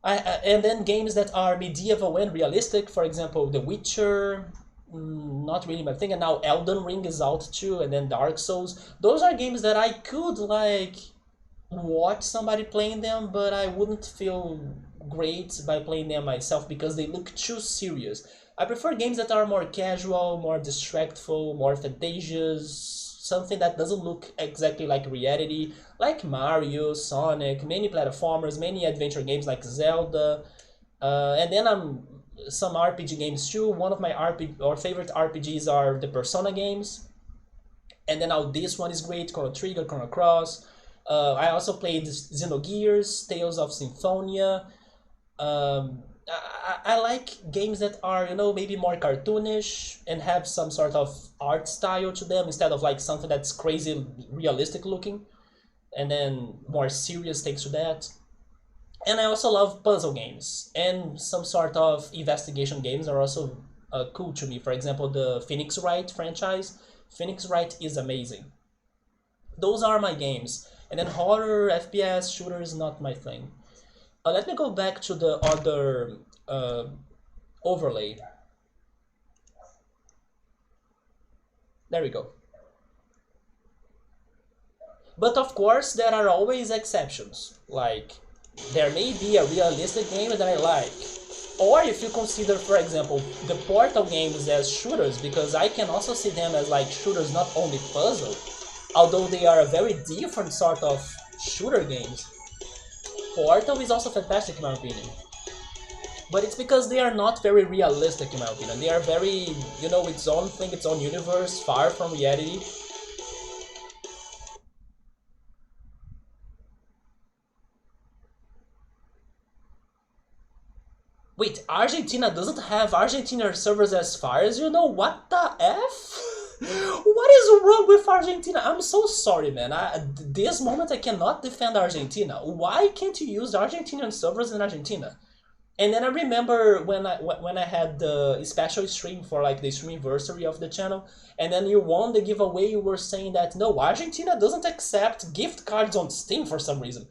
And then games that are medieval and realistic, for example, The Witcher, not really my thing, and now Elden Ring is out too, and then Dark Souls. Those are games that I could like watch somebody playing them, but I wouldn't feel great by playing them myself because they look too serious. I prefer games that are more casual, more distractful, more fantasious, something that doesn't look exactly like reality, like Mario, Sonic, many platformers, many adventure games like Zelda, and then some RPG games too. One of my favorite RPGs are the Persona games, and then now this one is great, Chrono Trigger, Chrono Cross. I also played Xenogears, Tales of Symphonia. I like games that are, maybe more cartoonish and have some sort of art style to them instead of like something that's crazy realistic looking and then more serious takes to that. And I also love puzzle games, and some sort of investigation games are also cool to me. For example, the Phoenix Wright franchise. Phoenix Wright is amazing. Those are my games. And then horror, FPS, shooters, not my thing. Let me go back to the other overlay. There we go. But of course, there are always exceptions. Like, there may be a realistic game that I like. Or if you consider, for example, the Portal games as shooters, because I can also see them as like shooters, not only puzzle, although they are a very different sort of shooter games. Portal is also fantastic in my opinion. But it's because they are not very realistic in my opinion. They are very, its own thing, its own universe, far from reality. Wait, Argentina doesn't have Argentina servers as far as you know? What the F? What is wrong with Argentina? I'm so sorry, man. This moment I cannot defend Argentina. Why can't you use the Argentinian servers in Argentina? And then I remember when I had the special stream for like the stream anniversary of the channel, and then you won the giveaway. You were saying that no, Argentina doesn't accept gift cards on Steam for some reason.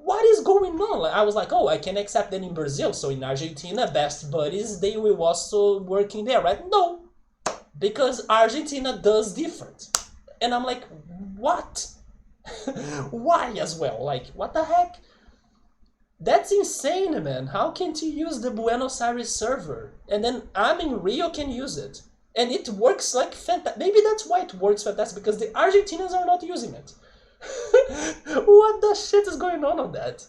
What is going on? I was like, oh, I can accept them in Brazil, so in Argentina, best buddies, they will also working there, right? No, because Argentina does different. And I'm like, what? Why as well? Like, what the heck? That's insane, man. How can't you use the Buenos Aires server? And then I'm in Rio can use it. And it works like fantastic. Maybe that's why it works fantastic, because the Argentinians are not using it. What the shit is going on that?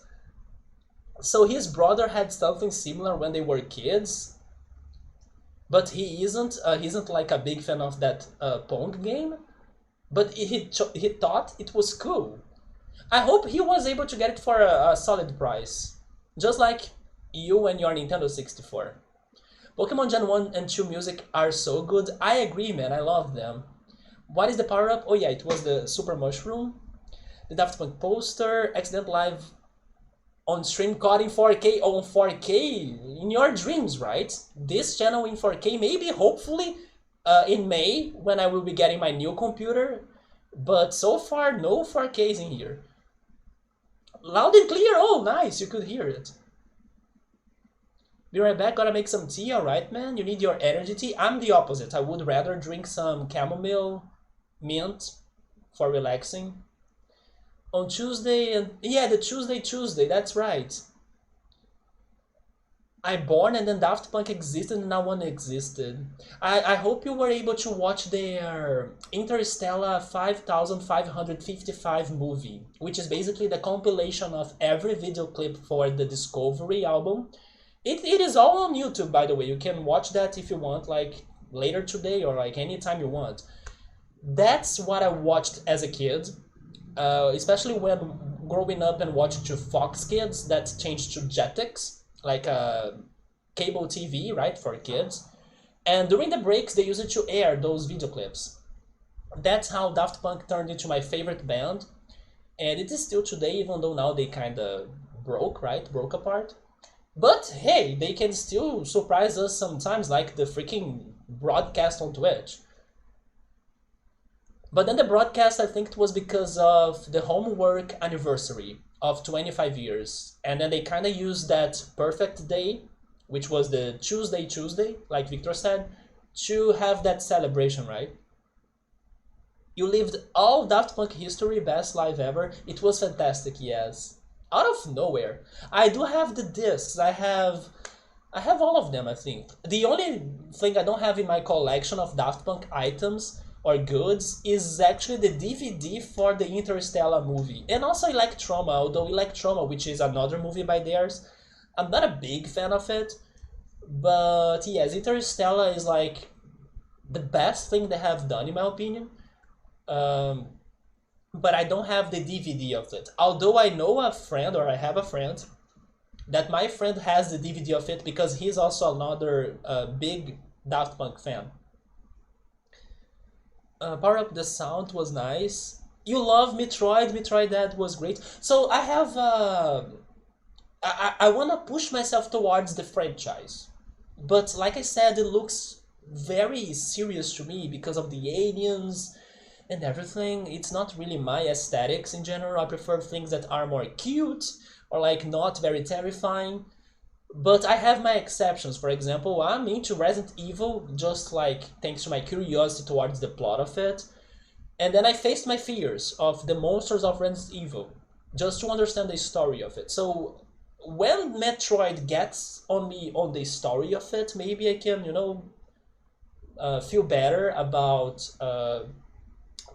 So his brother had something similar when they were kids, but he isn't like a big fan of that Pong game. But he thought it was cool. I hope he was able to get it for a solid price, just like you and your Nintendo 64. Pokemon Gen 1 and 2 music are so good. I agree, man. I love them. What is the power up? Oh yeah, it was the Super Mushroom. The Daft Punk poster, Accident Live on stream caught in 4K on 4K in your dreams, right? This channel in 4K, maybe hopefully in May when I will be getting my new computer, but so far no 4Ks in here. Loud and clear, oh nice, you could hear it. Be right back, gotta make some tea, alright man? You need your energy tea? I'm the opposite, I would rather drink some chamomile mint for relaxing. On Tuesday, and yeah, the Tuesday, that's right. I'm born and then Daft Punk existed and now one existed. I hope you were able to watch their Interstellar 5555 movie, which is basically the compilation of every video clip for the Discovery album. It is all on YouTube, by the way. You can watch that if you want, like later today or like anytime you want. That's what I watched as a kid. Especially when growing up and watching to Fox Kids, that changed to Jetix, like cable TV, right, for kids. And during the breaks, they used it to air those video clips. That's how Daft Punk turned into my favorite band. And it is still today, even though now they kind of broke, right, broke apart. But hey, they can still surprise us sometimes, like the freaking broadcast on Twitch. But then the broadcast, I think it was because of the homework anniversary of 25 years. And then they kind of used that perfect day, which was the Tuesday, like Victor said, to have that celebration, right? You lived all Daft Punk history, best live ever. It was fantastic, yes. Out of nowhere. I do have the discs. I have all of them, I think. The only thing I don't have in my collection of Daft Punk items or goods is actually the DVD for the Interstellar movie. And also Electroma, although Electroma, which is another movie by theirs, I'm not a big fan of it. But yes, Interstellar is like the best thing they have done in my opinion. But I don't have the DVD of it. Although I know a friend, or I have a friend, that my friend has the DVD of it because he's also another big Daft Punk fan. Power Up the Sound was nice. You love Metroid that was great. So I have, I want to push myself towards the franchise. But like I said, it looks very serious to me because of the aliens and everything. It's not really my aesthetics in general. I prefer things that are more cute or like not very terrifying. But I have my exceptions. For example, I'm into Resident Evil just like thanks to my curiosity towards the plot of it. And then I faced my fears of the monsters of Resident Evil. just to understand the story of it. So when Metroid gets on me on the story of it, maybe I can, feel better about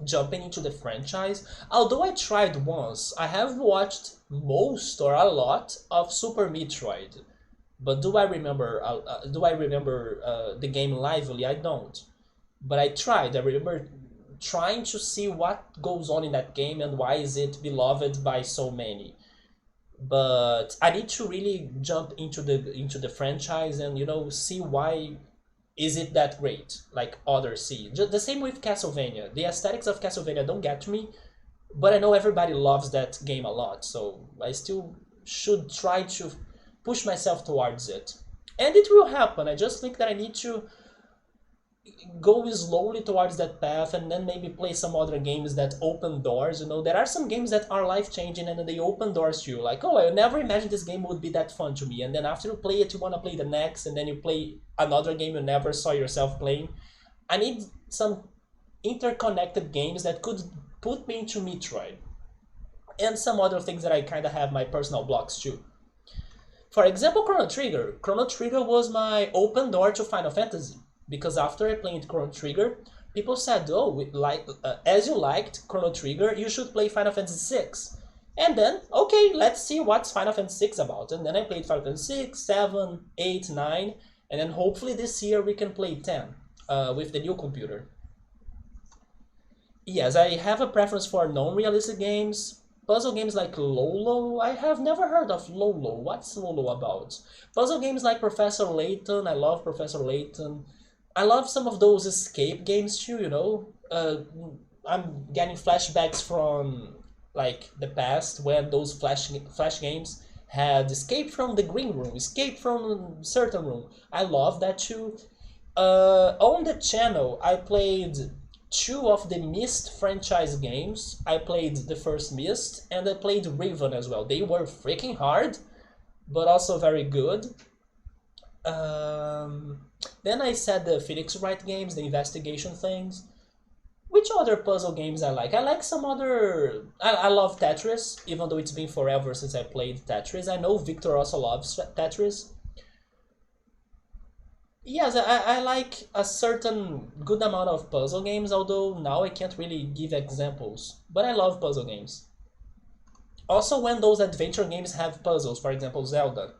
jumping into the franchise. Although I tried once, I have watched most or a lot of Super Metroid, but do I remember the game lively? I don't. But I tried. I remember trying to see what goes on in that game and why is it beloved by so many. But I need to really jump into the franchise and see why is it that great like others see. The same with Castlevania. The aesthetics of Castlevania don't get to me, but I know everybody loves that game a lot, so I still should try to push myself towards it. And it will happen. I just think that I need to go slowly towards that path and then maybe play some other games that open doors. There are some games that are life changing and they open doors to you. Like, oh, I never imagined this game would be that fun to me. And then after you play it, you want to play the next, and then you play another game you never saw yourself playing. I need some interconnected games that could put me into Metroid. And some other things that I kind of have my personal blocks too. For example, Chrono Trigger. Chrono Trigger was my open door to Final Fantasy. Because after I played Chrono Trigger, people said, "Oh, as you liked Chrono Trigger, you should play Final Fantasy VI." And then, okay, let's see what's Final Fantasy VI about. And then I played Final Fantasy VI, 7, 8, 9, and then hopefully this year we can play 10 with the new computer. Yes, I have a preference for non-realistic games. Puzzle games like Lolo, I have never heard of Lolo. What's Lolo about? Puzzle games like Professor Layton, I love Professor Layton. I love some of those escape games too, I'm getting flashbacks from like the past when those flash games had escape from the green room, escape from certain room. I love that too. On the channel, I played two of the Myst franchise games. I played the first Myst and I played Riven as well. They were freaking hard, but also very good. Then I said the Phoenix Wright games, the investigation things. Which other puzzle games I like? I like some other... I love Tetris, even though it's been forever since I played Tetris. I know Victor also loves Tetris. Yes, I like a certain good amount of puzzle games, although now I can't really give examples. But I love puzzle games. Also when those adventure games have puzzles, for example Zelda.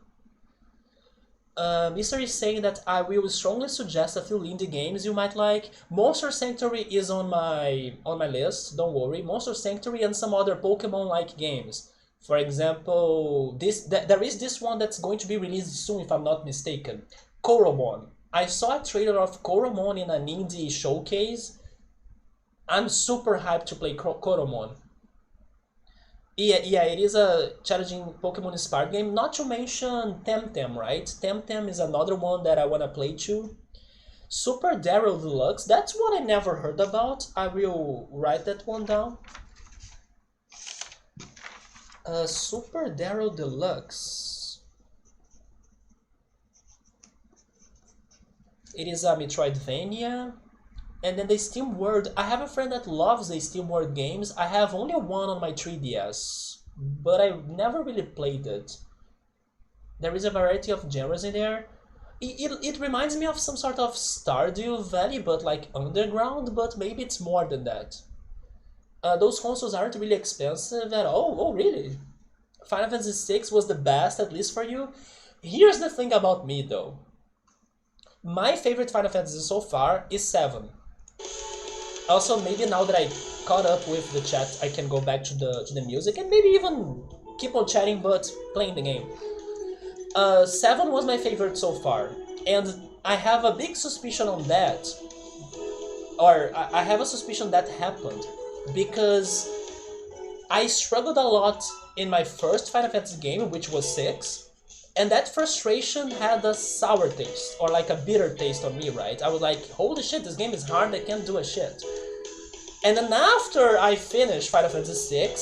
Mr. is saying that I will strongly suggest a few indie games you might like. Monster Sanctuary is on my list, don't worry. Monster Sanctuary and some other Pokemon-like games. For example, there is this one that's going to be released soon if I'm not mistaken. Koromon. I saw a trailer of Koromon in an indie showcase. I'm super hyped to play Koromon. Yeah, it is a challenging Pokemon-inspired game. Not to mention Temtem, right? Temtem is another one that I want to play too. Super Daryl Deluxe, that's one I never heard about. I will write that one down. Super Daryl Deluxe. It is a Metroidvania. And then the Steam World, I have a friend that loves the Steam World games. I have only one on my 3DS, but I never really played it. There is a variety of genres in there. It reminds me of some sort of Stardew Valley, but like underground, but maybe it's more than that. Those consoles aren't really expensive at all. Oh, really? Final Fantasy VI was the best, at least for you? Here's the thing about me, though. My favorite Final Fantasy so far is 7. Also, maybe now that I caught up with the chat, I can go back to the music and maybe even keep on chatting but playing the game. 7 was my favorite so far, and I have a big suspicion on that, or I have a suspicion that happened because I struggled a lot in my first Final Fantasy game, which was 6, and that frustration had a sour taste, or like a bitter taste on me, right? I was like, holy shit, this game is hard, I can't do a shit. And then after I finished Final Fantasy VI,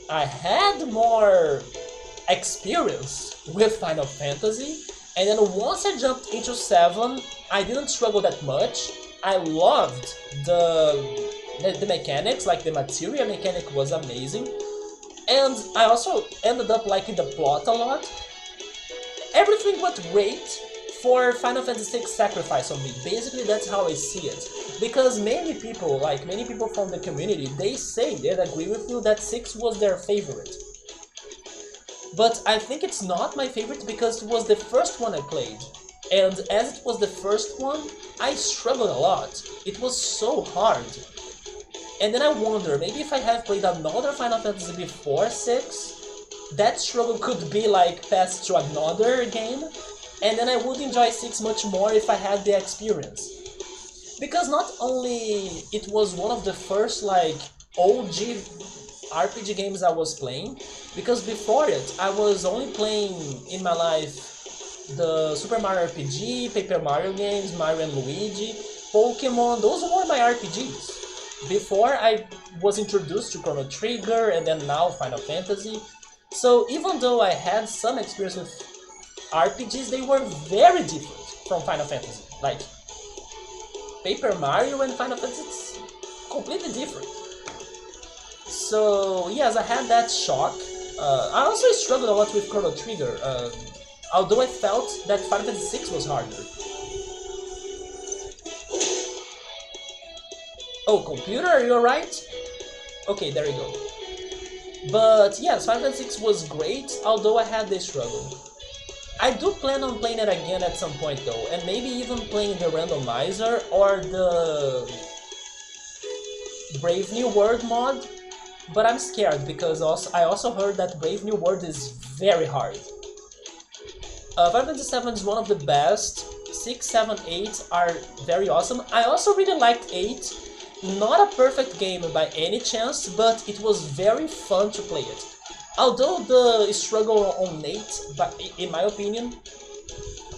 I had more experience with Final Fantasy, and then once I jumped into 7, I didn't struggle that much. I loved the mechanics, like the materia mechanic was amazing. And I also ended up liking the plot a lot. Everything went great for Final Fantasy VI Sacrifice on me. Basically, that's how I see it. Because many people, many people from the community, they say, they agree with you that 6 was their favorite. But I think it's not my favorite because it was the first one I played. And as it was the first one, I struggled a lot. It was so hard. And then I wonder, maybe if I have played another Final Fantasy before 6, that struggle could be like passed to another game, and then I would enjoy 6 much more if I had the experience. Because not only it was one of the first like OG RPG games I was playing, because before it I was only playing in my life the Super Mario RPG, Paper Mario games, Mario and Luigi, Pokemon, those were my RPGs. Before I was introduced to Chrono Trigger and then now Final Fantasy. So even though I had some experience with RPGs, they were very different from Final Fantasy. Like, Paper Mario and Final Fantasy, it's completely different. So yes, I had that shock. I also struggled a lot with Chrono Trigger, although I felt that Final Fantasy VI was harder. Oh, computer, you're right? Okay, there you go. But yes, Final Fantasy VI was great, although I had this struggle. I do plan on playing it again at some point though, and maybe even playing the randomizer or the Brave New World mod, but I'm scared because I also heard that Brave New World is very hard. Final Fantasy VII is one of the best, 6, 7, 8 are very awesome. I also really liked 8, not a perfect game by any chance, but it was very fun to play it. Although the struggle on 8, in my opinion,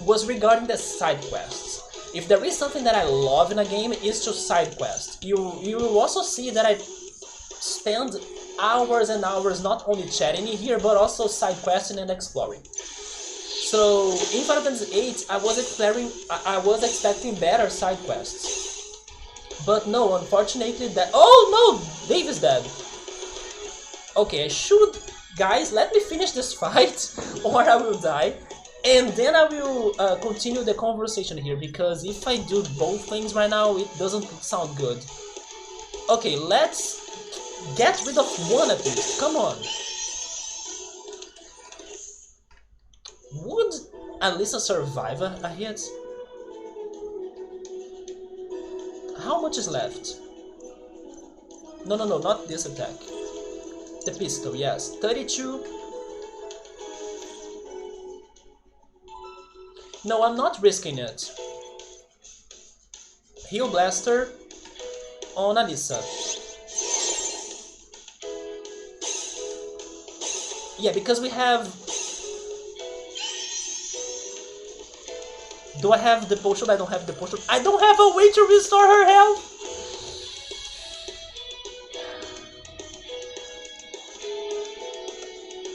was regarding the side quests. If there is something that I love in a game, it's to side quest. You will also see that I spend hours and hours not only chatting here, but also side questing and exploring. So in Final Fantasy VIII, I was expecting better side quests. But no, unfortunately that... Oh no! Dave is dead! Okay, I should... Guys, let me finish this fight, or I will die. And then I will continue the conversation here, because if I do both things right now, it doesn't sound good. Okay, let's get rid of one at least. Come on. Would Alyssa survive a hit? How much is left? No, not this attack. The pistol, yes. 32. No, I'm not risking it. Heal Blaster on Alyssa. Yeah, because we have... Do I have the potion? I don't have the potion. I don't have a way to restore her health!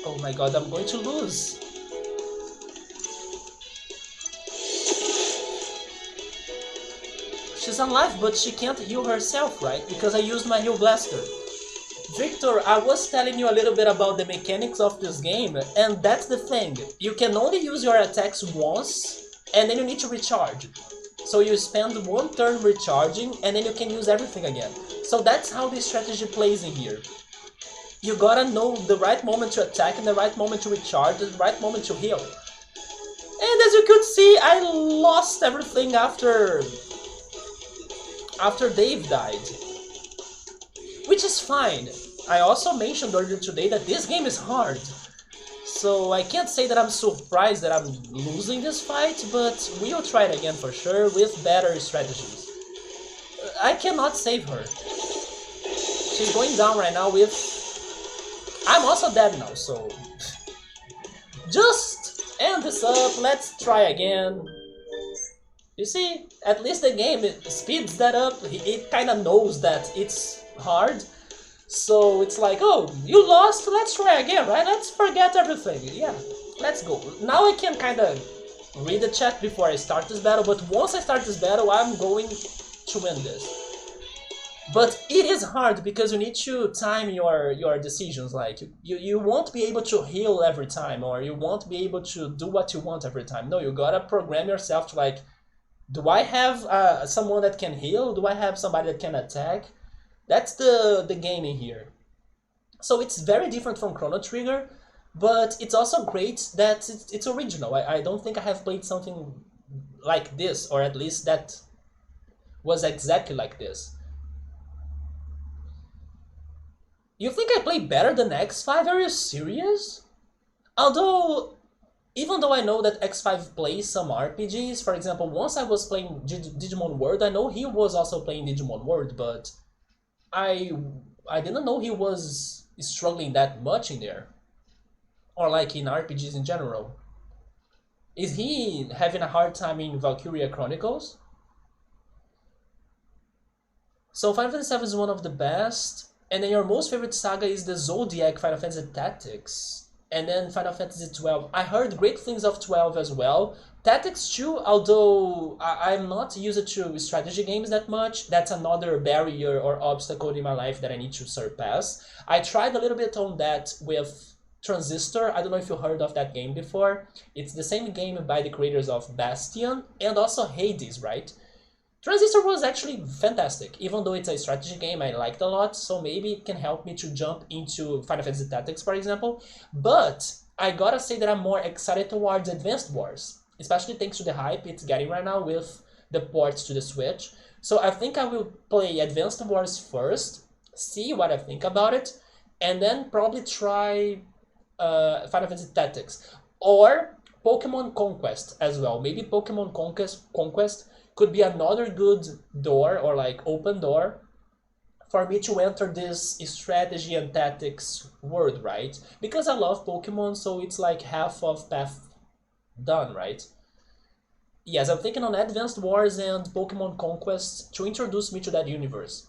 Oh my god, I'm going to lose. She's alive, but she can't heal herself, right? Because I used my heal blaster. Victor, I was telling you a little bit about the mechanics of this game, and that's the thing. You can only use your attacks once, and then you need to recharge. So you spend one turn recharging, and then you can use everything again. So that's how the strategy plays in here. You gotta know the right moment to attack and the right moment to recharge, the right moment to heal. And as you could see, I lost everything after Dave died. Which is fine. I also mentioned earlier today that this game is hard. So I can't say that I'm surprised that I'm losing this fight, but we'll try it again for sure with better strategies. I cannot save her. She's going down right now with... I'm also dead now, so... Just end this up, let's try again. You see, at least the game speeds that up. It kinda knows that it's hard. So it's like, oh, you lost, let's try again, right? Let's forget everything. Yeah, let's go. Now I can kinda read the chat before I start this battle, but once I start this battle, I'm going to win this. But it is hard because you need to time your decisions. Like you won't be able to heal every time, or you won't be able to do what you want every time. No, you gotta program yourself to like, do I have someone that can heal? Do I have somebody that can attack? That's the game in here. So it's very different from Chrono Trigger, but it's also great that it's original. I don't think I have played something like this, or at least that was exactly like this. You think I play better than X5? Are you serious? Although, even though I know that X5 plays some RPGs, for example, once I was playing Digimon World, I know he was also playing Digimon World, but I I didn't know he was struggling that much in there, or like in RPGs in general. Is he having a hard time in Valkyria Chronicles? So Final Fantasy VII is one of the best, and then your most favorite saga is the Zodiac Final Fantasy Tactics, and then Final Fantasy 12. I heard great things of 12 as well. Tactics too, although I'm not used to strategy games that much. That's another barrier or obstacle in my life that I need to surpass. I tried a little bit on that with Transistor. I don't know if you heard of that game before. It's the same game by the creators of Bastion and also Hades, right? Transistor was actually fantastic. Even though it's a strategy game, I liked a lot, so maybe it can help me to jump into Final Fantasy Tactics, for example. But I gotta say that I'm more excited towards Advanced Wars, especially thanks to the hype it's getting right now with the ports to the Switch. So I think I will play Advanced Wars first, see what I think about it, and then probably try Final Fantasy Tactics. Or Pokemon Conquest as well. Maybe Pokemon Conquest could be another good door or like open door for me to enter this strategy and tactics world, right? Because I love Pokemon, so it's like half of path done, right? Yes, I'm thinking on Advanced Wars and Pokemon Conquest to introduce me to that universe.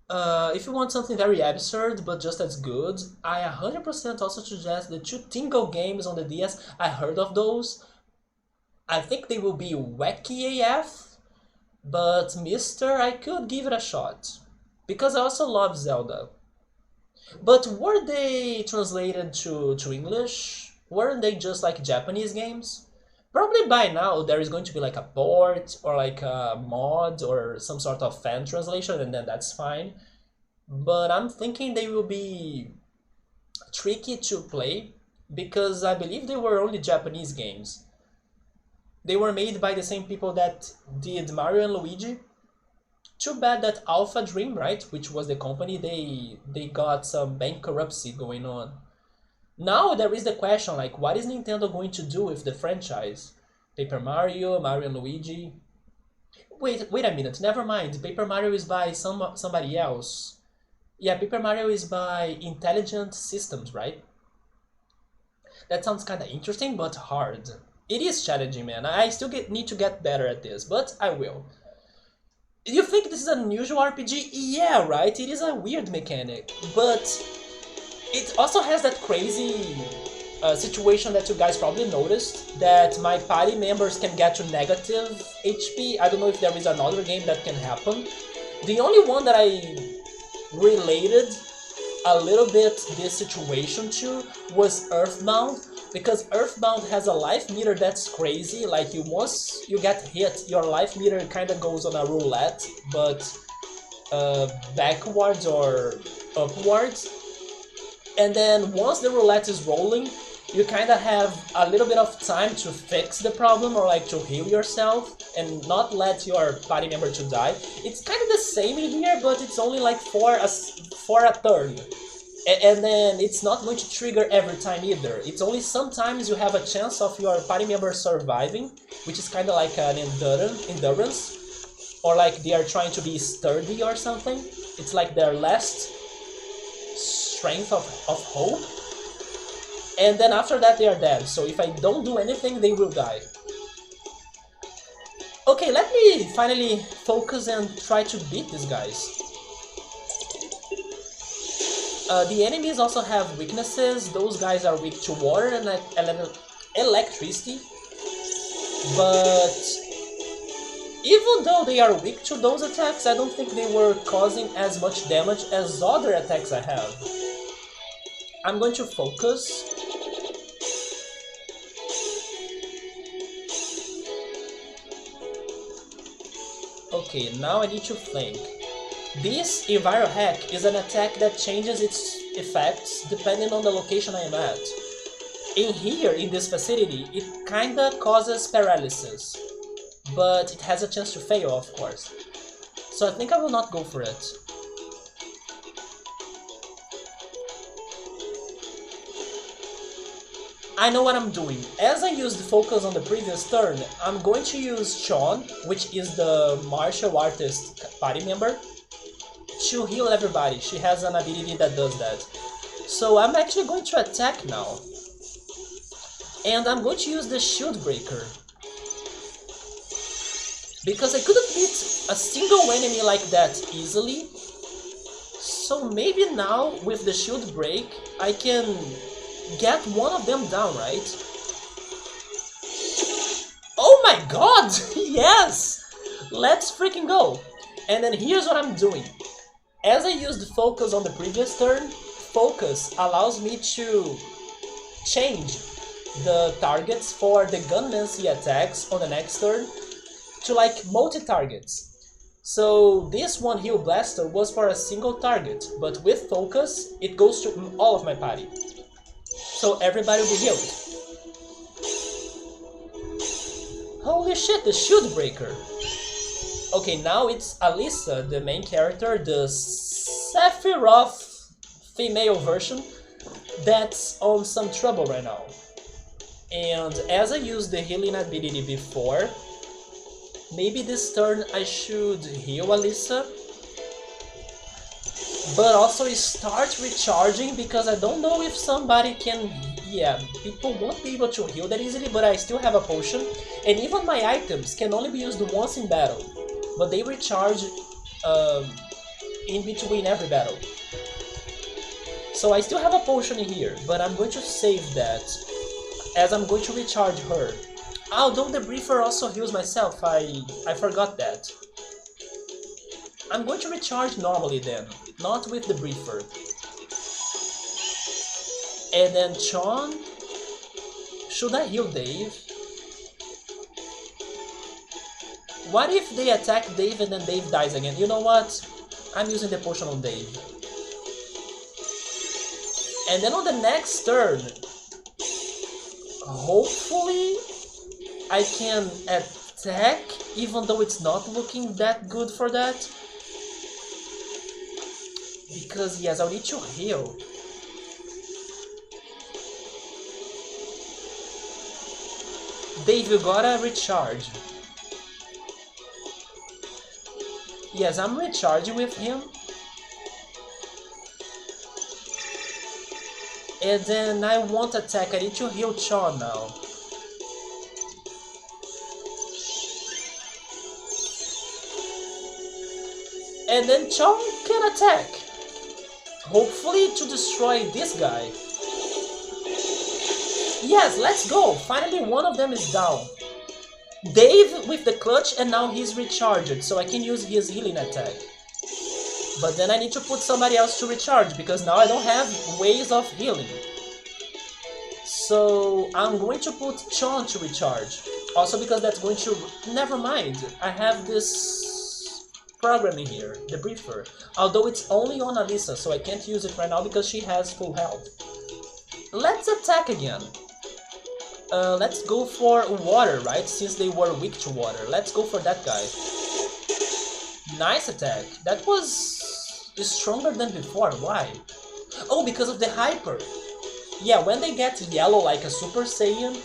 If you want something very absurd but just as good, I 100% also suggest the two Tingle games on the DS. I heard of those. I think they will be wacky AF, but Mister, I could give it a shot. Because I also love Zelda. But were they translated to English? Weren't they just like Japanese games? Probably by now there is going to be like a port or like a mod or some sort of fan translation, and then that's fine. But I'm thinking they will be tricky to play because I believe they were only Japanese games. They were made by the same people that did Mario and Luigi. Too bad that Alpha Dream, right, which was the company, they got some bankruptcy going on. Now there is the question, like, what is Nintendo going to do with the franchise? Paper Mario, Mario and Luigi. Wait a minute. Never mind. Paper Mario is by somebody else. Yeah, Paper Mario is by Intelligent Systems, right? That sounds kind of interesting, but hard. It is challenging, man. I still need to get better at this, but I will. You think this is an unusual RPG? Yeah, right? It is a weird mechanic, but it also has that crazy situation that you guys probably noticed, that my party members can get to negative HP. I don't know if there is another game that can happen. The only one that I related a little bit this situation to was Earthbound, because Earthbound has a life meter that's crazy. Like, once you get hit, your life meter kind of goes on a roulette, but backwards or upwards. And then once the roulette is rolling, you kind of have a little bit of time to fix the problem or like to heal yourself and not let your party member to die. It's kind of the same in here, but it's only like for a turn. And then it's not going to trigger every time either. It's only sometimes you have a chance of your party member surviving, which is kind of like an endurance, or like they are trying to be sturdy or something. It's like their last strength of hope. And then after that they are dead, so if I don't do anything, they will die. Okay, let me finally focus and try to beat these guys. The enemies also have weaknesses. Those guys are weak to water and electricity. But Even though they are weak to those attacks, I don't think they were causing as much damage as other attacks I have. I'm going to focus. Okay, now I need to flank. This Enviro Hack is an attack that changes its effects depending on the location I am at. In here, in this facility, it kinda causes paralysis, but it has a chance to fail, of course. So I think I will not go for it. I know what I'm doing. As I used focus on the previous turn, I'm going to use Sean, which is the martial artist party member, to heal everybody. She has an ability that does that. So I'm actually going to attack now. And I'm going to use the shield breaker. Because I couldn't beat a single enemy like that easily. So maybe now with the shield break I can get one of them down, right? Oh my god! Yes! Let's freaking go! And then here's what I'm doing. As I used focus on the previous turn, focus allows me to change the targets for the gunmancy attacks on the next turn to like multi-targets. So this one heal blaster was for a single target, but with focus it goes to all of my party. So everybody will be healed. Holy shit, the shield breaker! Okay, now it's Alyssa, the main character, the Sephiroth female version, that's on some trouble right now. And as I used the healing ability before, maybe this turn I should heal Alyssa, but also start recharging because I don't know if somebody can... Yeah, people won't be able to heal that easily, but I still have a potion, and even my items can only be used once in battle, but they recharge in between every battle. So I still have a potion in here, but I'm going to save that, as I'm going to recharge her. Although the briefer also heals myself, I forgot that. I'm going to recharge normally then, not with the briefer. And then Sean... Should I heal Dave? What if they attack Dave and then Dave dies again? You know what? I'm using the potion on Dave. And then on the next turn, hopefully I can attack, even though it's not looking that good for that. Because yes, I'll need to heal. Dave, you gotta recharge. Yes, I'm recharging with him. And then I won't attack, I need to heal Sean now. And then Sean can attack. Hopefully to destroy this guy. Yes, let's go! Finally one of them is down. Dave with the clutch, and now he's recharged, so I can use his healing attack. But then I need to put somebody else to recharge, because now I don't have ways of healing. So I'm going to put Sean to recharge. Also because that's going to... Never mind, I have this program in here, the briefer. Although it's only on Alyssa, so I can't use it right now because she has full health. Let's attack again. Let's go for water, right? Since they were weak to water. Let's go for that guy. Nice attack. That was stronger than before. Why? Oh, because of the hyper. Yeah, when they get yellow like a Super Saiyan,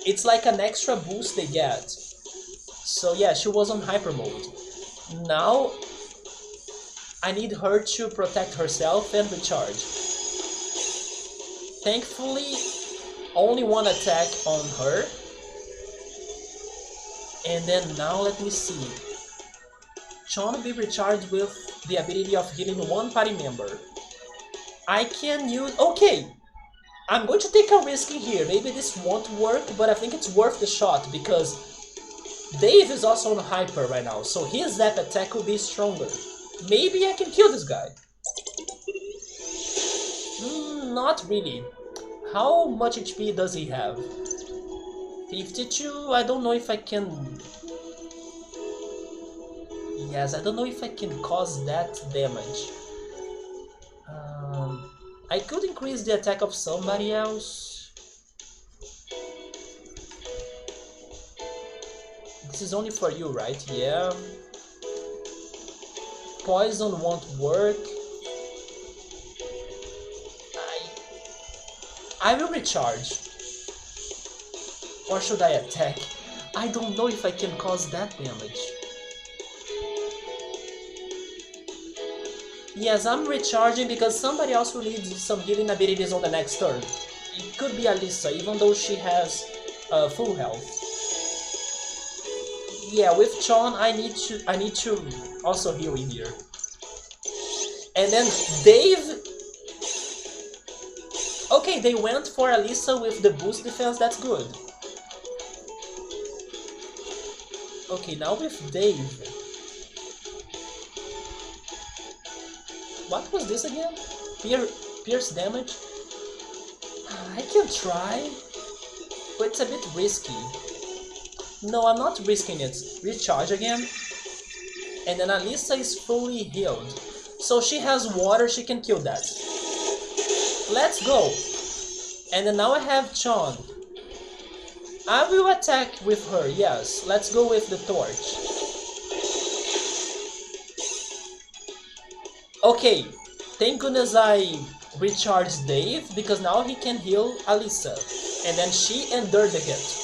it's like an extra boost they get. So yeah, she was on hyper mode. Now, I need her to protect herself and recharge. Thankfully, only one attack on her. And then now let me see. Sean will be recharged with the ability of healing one party member. I can use... Okay! I'm going to take a risk in here. Maybe this won't work, but I think it's worth the shot because Dave is also on hyper right now, so his zap attack will be stronger. Maybe I can kill this guy. Not really. How much HP does he have? 52? I don't know if I can... Yes, I don't know if I can cause that damage. I could increase the attack of somebody else. This is only for you, right? Yeah. Poison won't work. I will recharge. Or should I attack? I don't know if I can cause that damage. Yes, I'm recharging because somebody else will need some healing abilities on the next turn. It could be Alyssa, even though she has full health. Yeah, with Chon, I need to also heal in here. And then Dave. Okay, they went for Alyssa with the boost defense. That's good. Okay, now with Dave. What was this again? Pierce damage? I can try, but it's a bit risky. No, I'm not risking it. Recharge again. And then Alyssa is fully healed. So she has water, she can kill that. Let's go. And then now I have Chon. I will attack with her, yes. Let's go with the torch. Okay, thank goodness I recharged Dave, because now he can heal Alyssa. And then she endured the hit.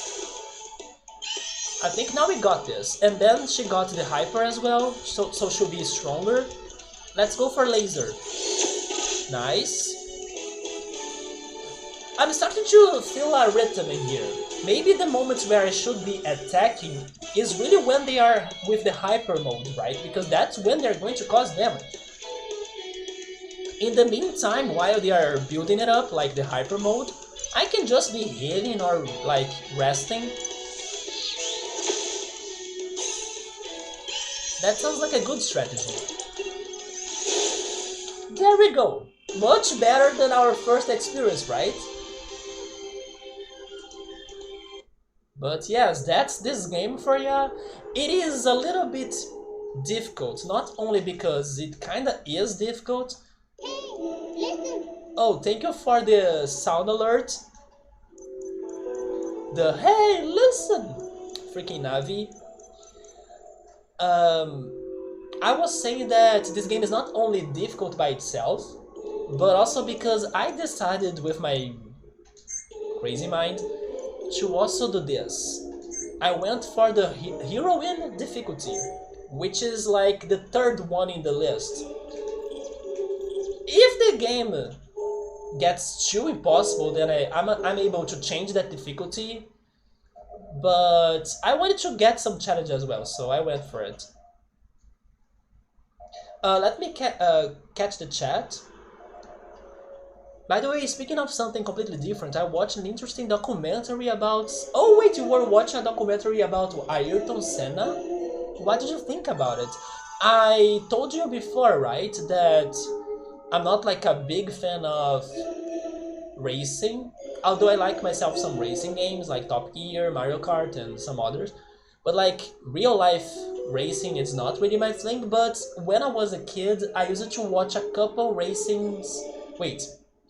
I think now we got this. And then she got the hyper as well, so she'll be stronger. Let's go for laser. Nice. I'm starting to feel a rhythm in here. Maybe the moments where I should be attacking is really when they are with the hyper mode, right? Because that's when they're going to cause damage. In the meantime, while they are building it up, like the hyper mode, I can just be healing or like resting. That sounds like a good strategy. There we go. Much better than our first experience, right? But yes, that's this game for ya. It is a little bit difficult, not only because it kinda is difficult. Hey, listen. Oh, thank you for the sound alert. The hey, listen! Freaking Navi. I was saying that this game is not only difficult by itself, but also because I decided with my crazy mind to also do this. I went for the Heroine difficulty, which is like the third one in the list. If the game gets too impossible, then I'm able to change that difficulty. But I wanted to get some challenge as well, so I went for it. Let me catch the chat. By the way, speaking of something completely different, I watched an interesting documentary about... Oh wait, you were watching a documentary about Ayrton Senna? What did you think about it? I told you before, right, that I'm not like a big fan of racing, although I like myself some racing games like Top Gear, Mario Kart, and some others. But like real life racing, it's not really my thing. But when I was a kid, I used to watch a couple racings. Wait,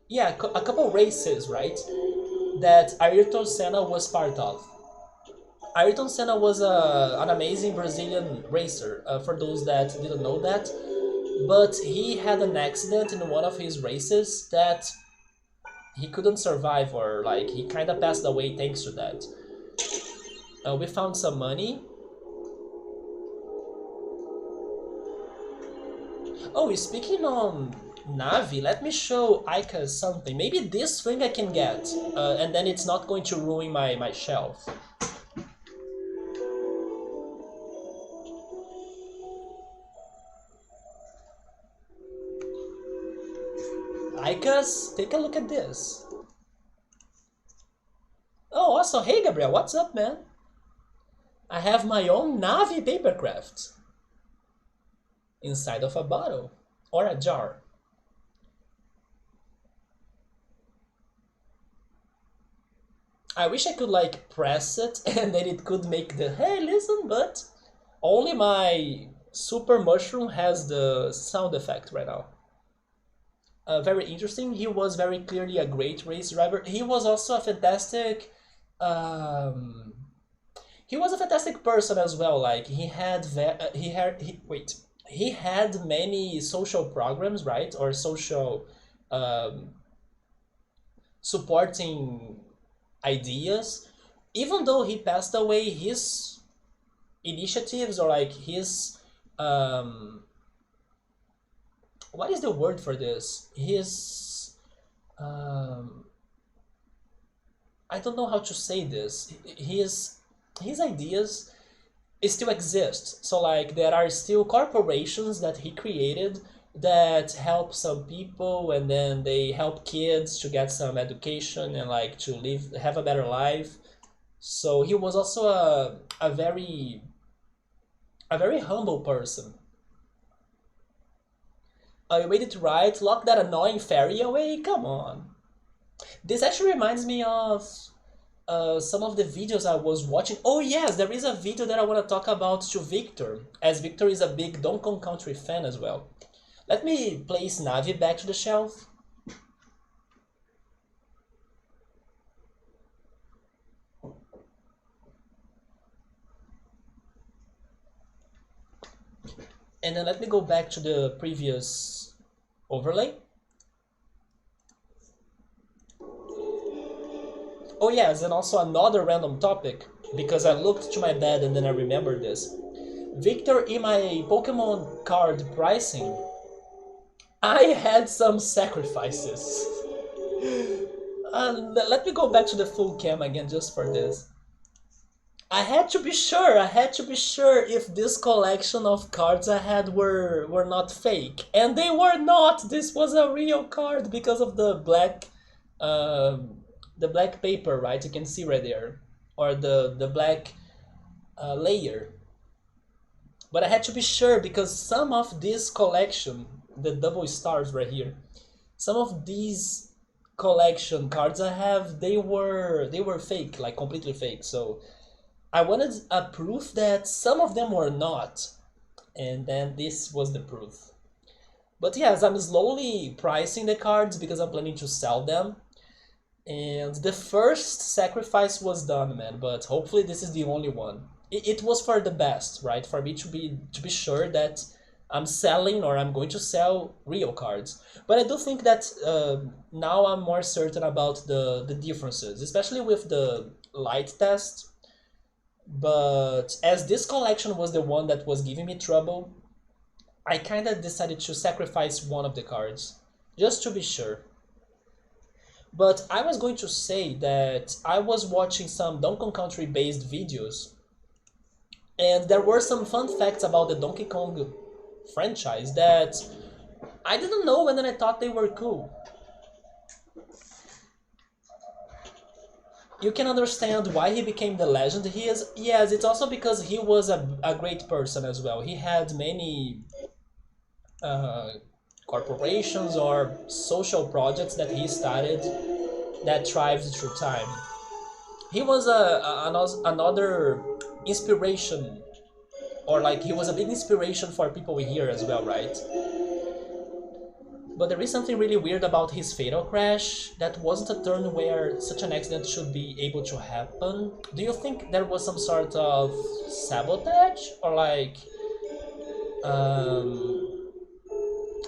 yeah, a couple races, right? That Ayrton Senna was part of. Ayrton Senna was an amazing Brazilian racer. For those that didn't know that, but he had an accident in one of his races that he couldn't survive, or like he kind of passed away thanks to that. We found some money. Oh, speaking on Navi, let me show Aika something. Maybe this thing I can get, and then it's not going to ruin my shelf. Aikas, take a look at this. Oh, also, hey Gabriel, what's up, man? I have my own Navi papercraft inside of a bottle or a jar. I wish I could like press it and then it could make the hey listen, but only my super mushroom has the sound effect right now. Very interesting. He was very clearly a great race driver. He was also a fantastic. Um, he was a fantastic person as well. Like he had many social programs, right, or social um, supporting ideas. Even though he passed away, his initiatives or like his um, what is the word for this? His um, I don't know how to say this. His ideas still exist. So like there are still corporations that he created that help some people and then they help kids to get some education and like to live have a better life. So he was also a very humble person. I waited to write, lock that annoying fairy away. Come on. This actually reminds me of some of the videos I was watching. Oh yes, there is a video that I want to talk about to Victor, as Victor is a big Donkey Kong Country fan as well. Let me place Navi back to the shelf. And then let me go back to the previous overlay. Oh yes, and also another random topic, because I looked to my bed and then I remembered this. Victor, in my Pokemon card pricing, I had some sacrifices. Let me go back to the full cam again just for this. I had to be sure. I had to be sure if this collection of cards I had were not fake, and they were not. This was a real card because of the black paper, right? You can see right there, or the black layer. But I had to be sure because some of this collection, the double stars right here, some of these collection cards I have, they were fake, like completely fake. So I wanted a proof that some of them were not, and then this was the proof. But yes, I'm slowly pricing the cards because I'm planning to sell them. And the first sacrifice was done, man, but hopefully this is the only one. It was for the best, right? For me to be sure that I'm selling or I'm going to sell real cards. But I do think that now I'm more certain about the differences, especially with the light test. But as this collection was the one that was giving me trouble, I kind of decided to sacrifice one of the cards, just to be sure. But I was going to say that I was watching some Donkey Kong Country based videos, and there were some fun facts about the Donkey Kong franchise that I didn't know and then I thought they were cool. You can understand why he became the legend he is. Yes, it's also because he was a great person as well. He had many uh, corporations or social projects that he started that thrived through time. He was another inspiration, or like he was a big inspiration for people here as well, right? But there is something really weird about his fatal crash. That wasn't a turn where such an accident should be able to happen. Do you think there was some sort of sabotage or like um,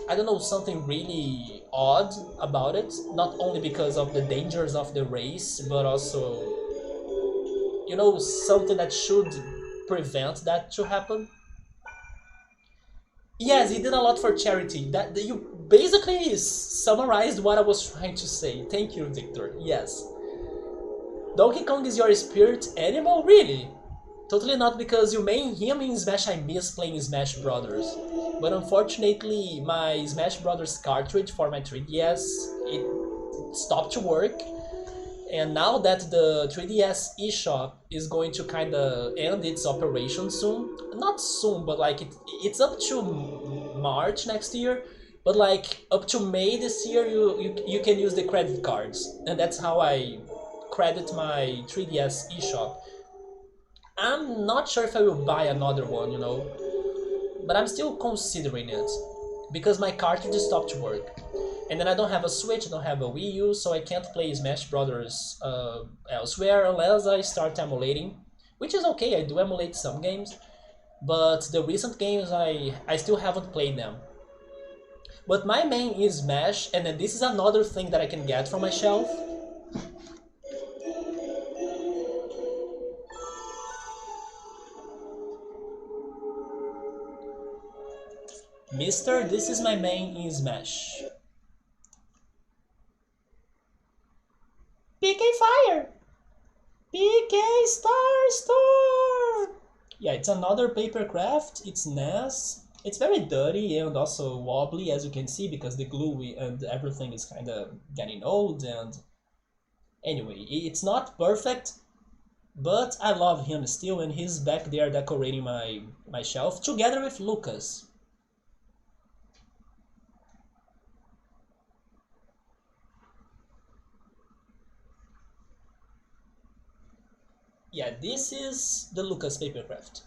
I don't know, something really odd about it? Not only because of the dangers of the race, but also something that should prevent that to happen. Yes, he did a lot for charity. That you basically summarized what I was trying to say. Thank you, Victor. Yes. Donkey Kong is your spirit animal? Really? Totally not, because you main him in Smash. I miss playing Smash Brothers. But unfortunately, my Smash Brothers cartridge for my 3DS, it stopped to work. And now that the 3DS eShop is going to kind of end its operation soon, not soon, but like it's up to March next year, but like up to May this year, you can use the credit cards, and that's how I credit my 3DS eShop. I'm not sure if I will buy another one, but I'm still considering it because my cartridge stopped work. And then I don't have a Switch, I don't have a Wii U, so I can't play Smash Brothers elsewhere unless I start emulating, which is okay. I do emulate some games, but the recent games I still haven't played them. But my main is Smash, and then this is another thing that I can get from my shelf. Mister, this is my main in Smash. PK Fire! PK Star Store! Yeah, it's another paper craft. It's NES. It's very dirty and also wobbly, as you can see, because the glue and everything is kind of getting old. And anyway, it's not perfect, but I love him still, and he's back there decorating my shelf together with Lucas. Yeah, this is the Lucas papercraft.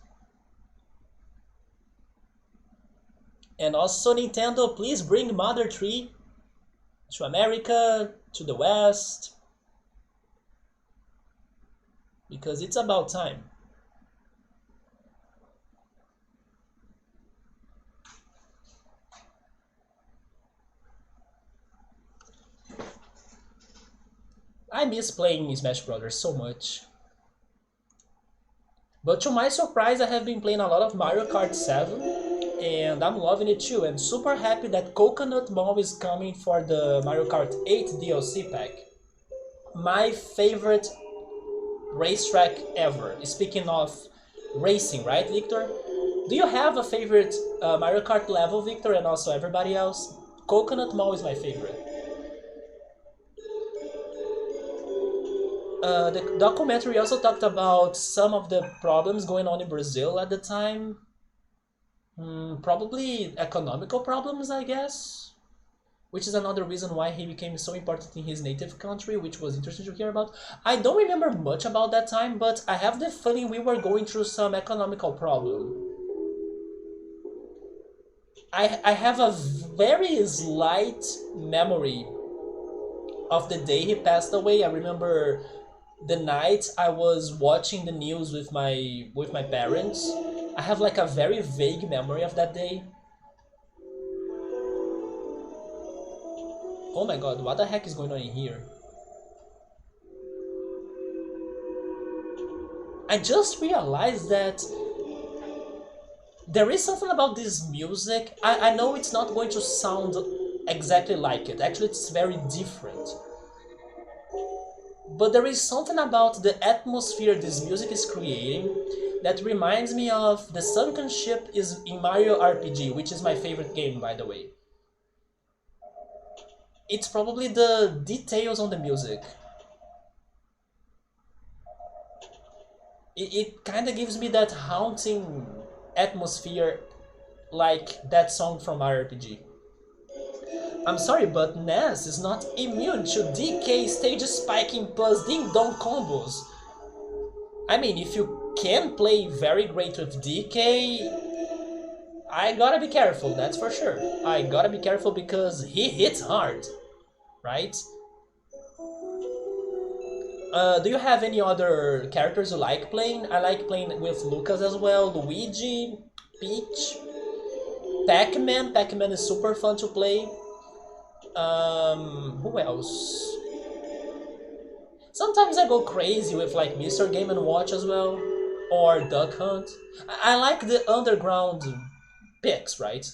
And also, Nintendo, please bring Mother 3 to America, to the West, because it's about time. I miss playing Smash Brothers so much. But to my surprise, I have been playing a lot of Mario Kart 7, and I'm loving it too, and super happy that Coconut Mall is coming for the Mario Kart 8 DLC pack. My favorite racetrack ever. Speaking of racing, right, Victor? Do you have a favorite Mario Kart level, Victor, and also everybody else? Coconut Mall is my favorite. The documentary also talked about some of the problems going on in Brazil at the time. Probably economical problems, I guess. Which is another reason why he became so important in his native country, which was interesting to hear about. I don't remember much about that time, but I have the feeling we were going through some economical problem. I have a very slight memory of the day he passed away. I remember the night I was watching the news with my parents. I have like a very vague memory of that day. Oh my god, what the heck is going on in here? I just realized that there is something about this music. I know it's not going to sound exactly like it. Actually, it's very different. But there is something about the atmosphere this music is creating that reminds me of the sunken ship is in Mario RPG, which is my favorite game, by the way. It's probably the details on the music. It kind of gives me that haunting atmosphere like that song from RPG. I'm sorry, but Ness is not immune to DK stage spiking plus ding dong combos. I mean, if you can play very great with DK, I gotta be careful, that's for sure. I gotta be careful because he hits hard, right? Do you have any other characters you like playing? I like playing with Lucas as well, Luigi, Peach, Pac-Man. Pac-Man is super fun to play. Who else? Sometimes I go crazy with like Mr. Game and Watch as well, or Duck Hunt. I like the underground picks, right?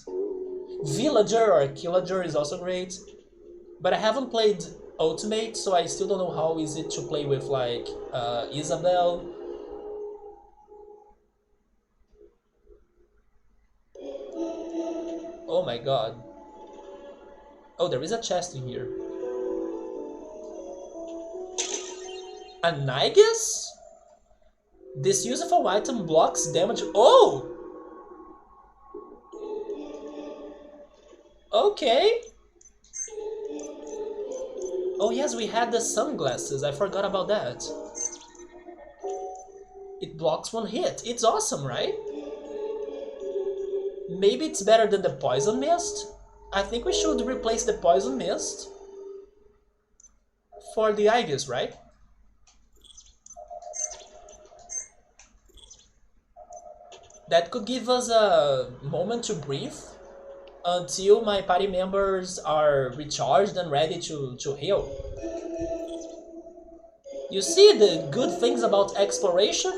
Villager or Killager is also great, but I haven't played Ultimate, so I still don't know how is it to play with like Isabel. Oh my god. Oh, there is a chest in here. An Aegis? This useful item blocks damage. Oh! Okay. Oh yes, we had the sunglasses. I forgot about that. It blocks one hit. It's awesome, right? Maybe it's better than the poison mist? I think we should replace the poison mist for the Aegis, right? That could give us a moment to breathe until my party members are recharged and ready to heal. You see the good things about exploration?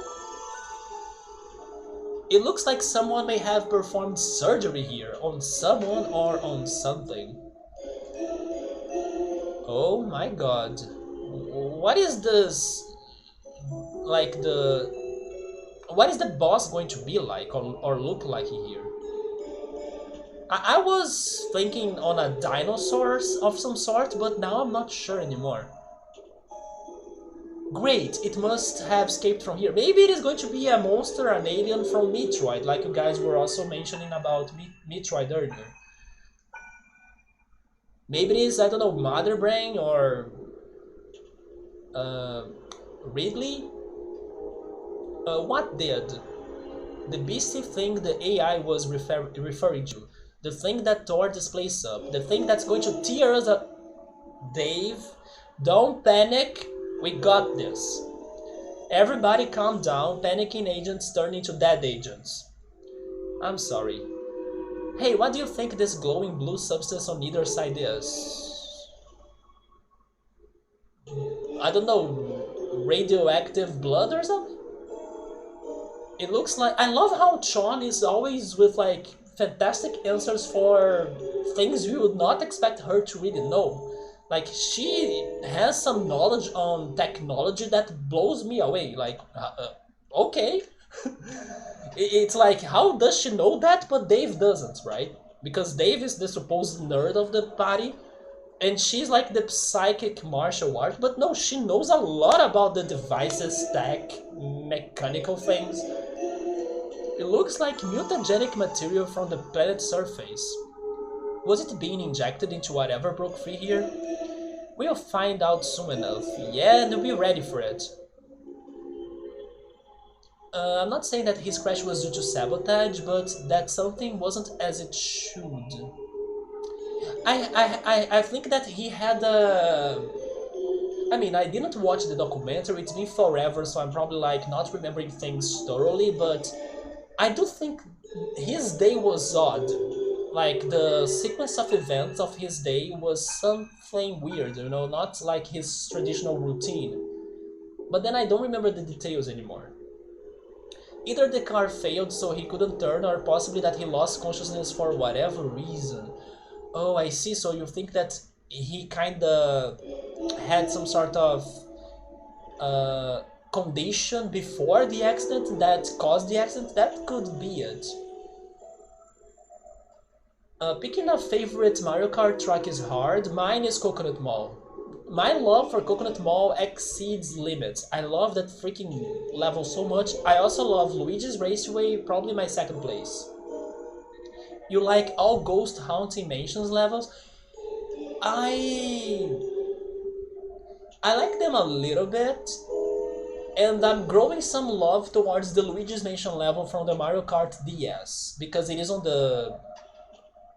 It looks like someone may have performed surgery here on someone or on something. Oh my god. What is this? Like the... What is the boss going to be like or look like here? I was thinking on a dinosaur of some sort, but now I'm not sure anymore. Great, it must have escaped from here. Maybe it is going to be a monster, an alien from Metroid, like you guys were also mentioning about Metroid earlier. Maybe it is, I don't know, Mother Brain or Ridley? What did? The beastie thing the AI was referring to. The thing that tore this place up. The thing that's going to tear us up. Dave, don't panic. We got this. Everybody calm down. Panicking agents turn into dead agents. I'm sorry. Hey, what do you think this glowing blue substance on either side is? I don't know, radioactive blood or something? It looks like... I love how Chon is always with like fantastic answers for things you would not expect her to really know. Like, she has some knowledge on technology that blows me away. Like, okay. It's like, how does she know that, but Dave doesn't, right? Because Dave is the supposed nerd of the party, and she's like the psychic martial art, but no, she knows a lot about the devices, tech, mechanical things. It looks like mutagenic material from the planet's surface. Was it being injected into whatever broke free here? We'll find out soon enough. Yeah, and be ready for it. I'm not saying that his crash was due to sabotage, but that something wasn't as it should. I think that he had a... I mean, I didn't watch the documentary, it's been forever, so I'm probably like not remembering things thoroughly, but I do think his day was odd. Like, the sequence of events of his day was something weird, you know, not like his traditional routine. But then I don't remember the details anymore. Either the car failed so he couldn't turn, or possibly that he lost consciousness for whatever reason. Oh, I see, so you think that he kinda had some sort of condition before the accident that caused the accident? That could be it. Picking a favorite Mario Kart track is hard. Mine is Coconut Mall. My love for Coconut Mall exceeds limits. I love that freaking level so much. I also love Luigi's Raceway, probably my second place. You like all Ghost Haunting Mansions levels? I like them a little bit, and I'm growing some love towards the Luigi's Mansion level from the Mario Kart DS, because it is on the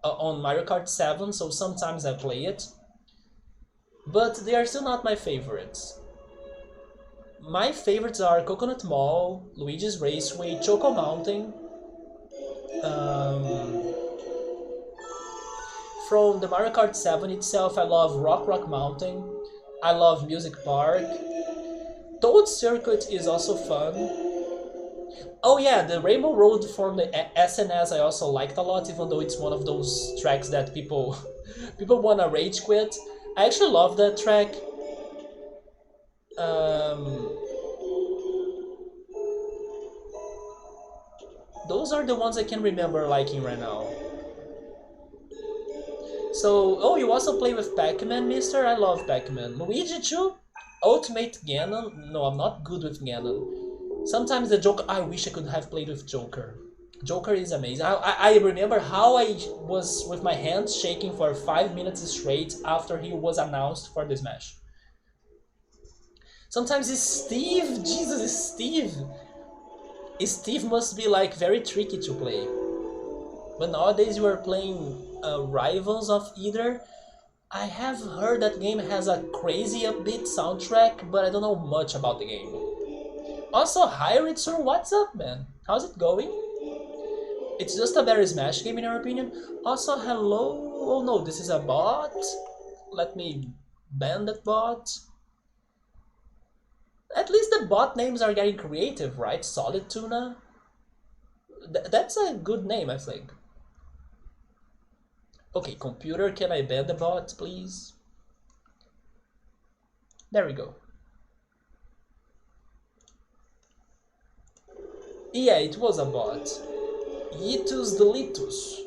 on Mario Kart 7, so sometimes I play it. But they are still not my favorites. My favorites are Coconut Mall, Luigi's Raceway, Choco Mountain. From the Mario Kart 7 itself, I love Rock Mountain. I love Music Park. Toad Circuit is also fun. Oh yeah, the Rainbow Road from the SNS I also liked a lot, even though it's one of those tracks that people wanna rage quit. I actually love that track. Those are the ones I can remember liking right now. So, oh, you also play with Pac-Man, mister? I love Pac-Man. Luigi too? Ultimate Ganon? No, I'm not good with Ganon. Sometimes the Joker, I wish I could have played with Joker. Joker is amazing. I remember how I was with my hands shaking for 5 minutes straight after he was announced for the Smash. Sometimes it's Steve. Jesus, it's Steve. Steve must be like very tricky to play. But nowadays you are playing rivals of either. I have heard that game has a crazy upbeat soundtrack, but I don't know much about the game. Also, hi Ritsu, what's up, man? How's it going? It's just a better Smash game in your opinion. Also, hello. Oh no, this is a bot. Let me ban that bot. At least the bot names are getting creative, right? Solid Tuna. That's a good name, I think. Okay, computer, can I ban the bot, please? There we go. Yeah, it was a bot. Itus delitus.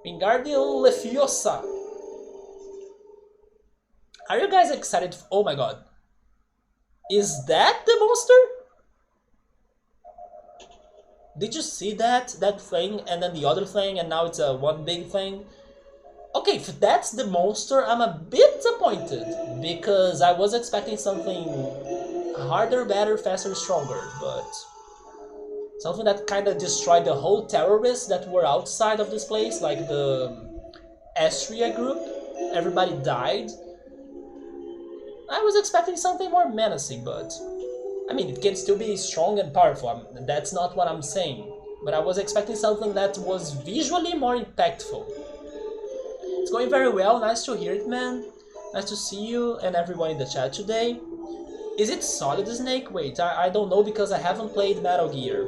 Wingardium Leviosa. Are you guys excited? Oh my god. Is that the monster? Did you see that? That thing and then the other thing and now it's a one big thing? Okay, if that's the monster, I'm a bit disappointed because I was expecting something harder, better, faster, stronger, but something that kind of destroyed the whole terrorists that were outside of this place, like the Astria group. Everybody died. I was expecting something more menacing, but I mean, it can still be strong and powerful. That's not what I'm saying. But I was expecting something that was visually more impactful. It's going very well. Nice to hear it, man. Nice to see you and everyone in the chat today. Is it Solid Snake? Wait, I don't know because I haven't played Metal Gear.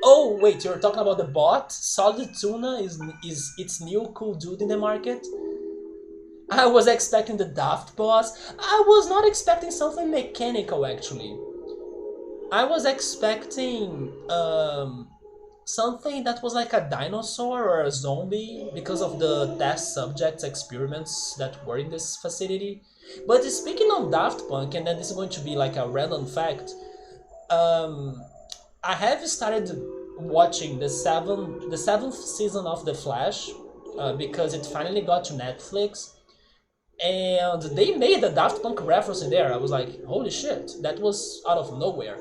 Oh, wait, you're talking about the bot? Solid Tuna is its new cool dude in the market? I was expecting the Daft boss. I was not expecting something mechanical, actually. I was expecting something that was like a dinosaur or a zombie because of the test subjects experiments that were in this facility. But speaking of Daft Punk, and then this is going to be like a random fact, I have started watching the seventh season of The Flash because it finally got to Netflix. And they made a Daft Punk reference in there. I was like, holy shit, that was out of nowhere.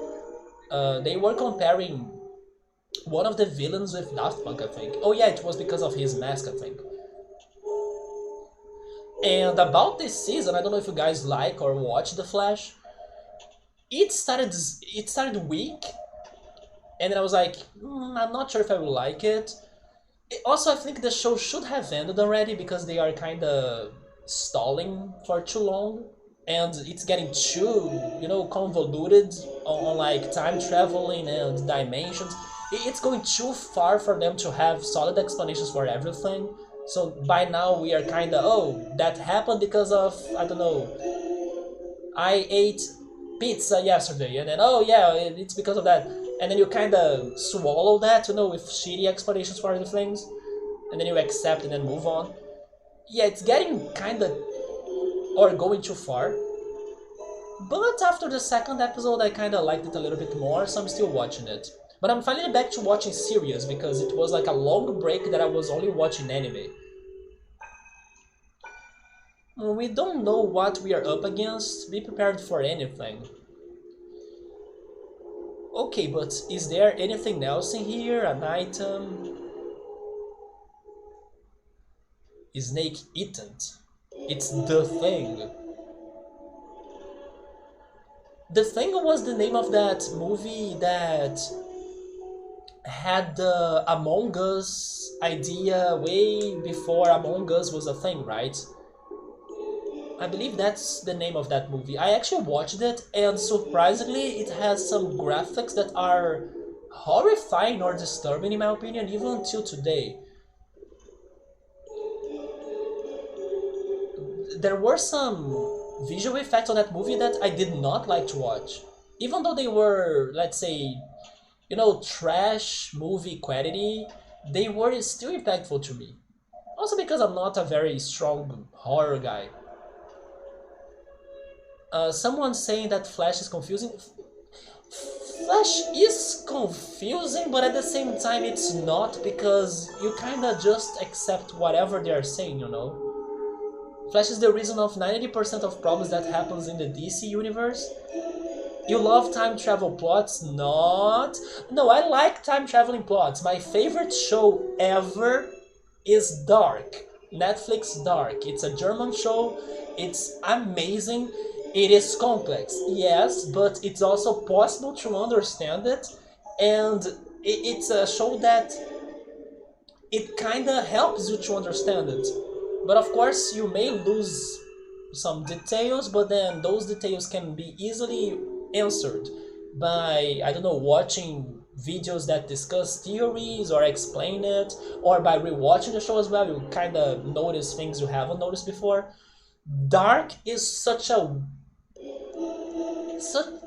They were comparing one of the villains with Daft Punk, I think. Oh yeah, it was because of his mask, I think. And about this season, I don't know if you guys like or watch The Flash. It started weak, and then I was like, I'm not sure if I will like it. Also, I think the show should have ended already because they are kind of stalling for too long, and it's getting too, convoluted on like time traveling and dimensions. It's going too far for them to have solid explanations for everything. So by now we are kind of, oh, that happened because of, I don't know, I ate pizza yesterday, and then, oh yeah, it's because of that. And then you kind of swallow that, with shitty explanations for other things, and then you accept and then move on. Yeah, it's getting kind of, or going too far. But after the second episode, I kind of liked it a little bit more, so I'm still watching it. But I'm finally back to watching series because it was like a long break that I was only watching anime. We don't know what we are up against. Be prepared for anything. Okay, but is there anything else in here? An item? Snake Eaten. It's The Thing. The Thing was the name of that movie that had the Among Us idea way before Among Us was a thing, right? I believe that's the name of that movie. I actually watched it, and surprisingly, it has some graphics that are horrifying or disturbing, in my opinion, even until today. There were some visual effects on that movie that I did not like to watch. Even though they were, let's say, trash movie quality, they were still impactful to me. Also because I'm not a very strong horror guy. Someone saying that Flash is confusing. Flash is confusing, but at the same time it's not, because you kinda just accept whatever they are saying, you know? Flash is the reason of 90% of problems that happens in the DC universe. You love time travel plots? Not. No, I like time traveling plots. My favorite show ever is Dark. Netflix Dark. It's a German show. It's amazing. It is complex, yes, but it's also possible to understand it. And it's a show that it kinda helps you to understand it. But of course, you may lose some details, but then those details can be easily answered by, I don't know, watching videos that discuss theories or explain it, or by rewatching the show as well. You kinda notice things you haven't noticed before. Dark is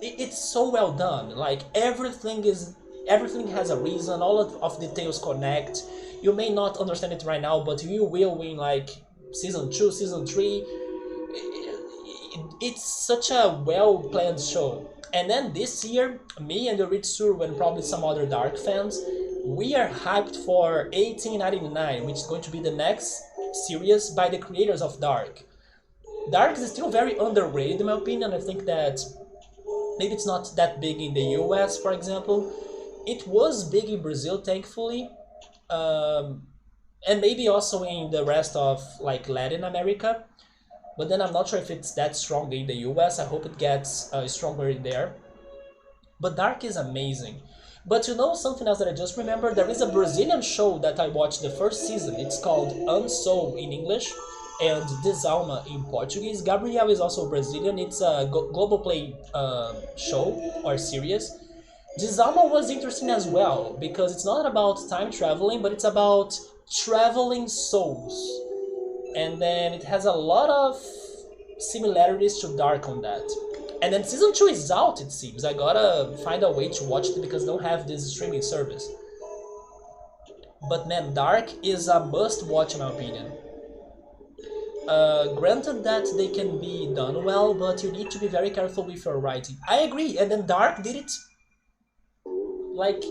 it's so well done. Like everything has a reason. All of details connect. You may not understand it right now, but you will in like season 2, season 3. It's such a well planned show. And then this year, me and the Ritsuru and probably some other Dark fans, we are hyped for 1899, which is going to be the next series by the creators of Dark. Dark is still very underrated in my opinion. I think that maybe it's not that big in the US, for example. It was big in Brazil, thankfully, and maybe also in the rest of like Latin America. But then I'm not sure if it's that strong in the US. I hope it gets stronger in there. But Dark is amazing. But you know something else that I just remembered? There is a Brazilian show that I watched the first season. It's called Unsoul in English and Desalma in Portuguese. Gabriel is also Brazilian. It's a global play show or series. Desalma was interesting as well because it's not about time traveling, but it's about traveling souls. And then it has a lot of similarities to Dark on that. And then season 2 is out, it seems. I gotta find a way to watch it because I don't have this streaming service. But man, Dark is a must watch in my opinion. Granted that they can be done well, but you need to be very careful with your writing. I agree, and then Dark did it, like,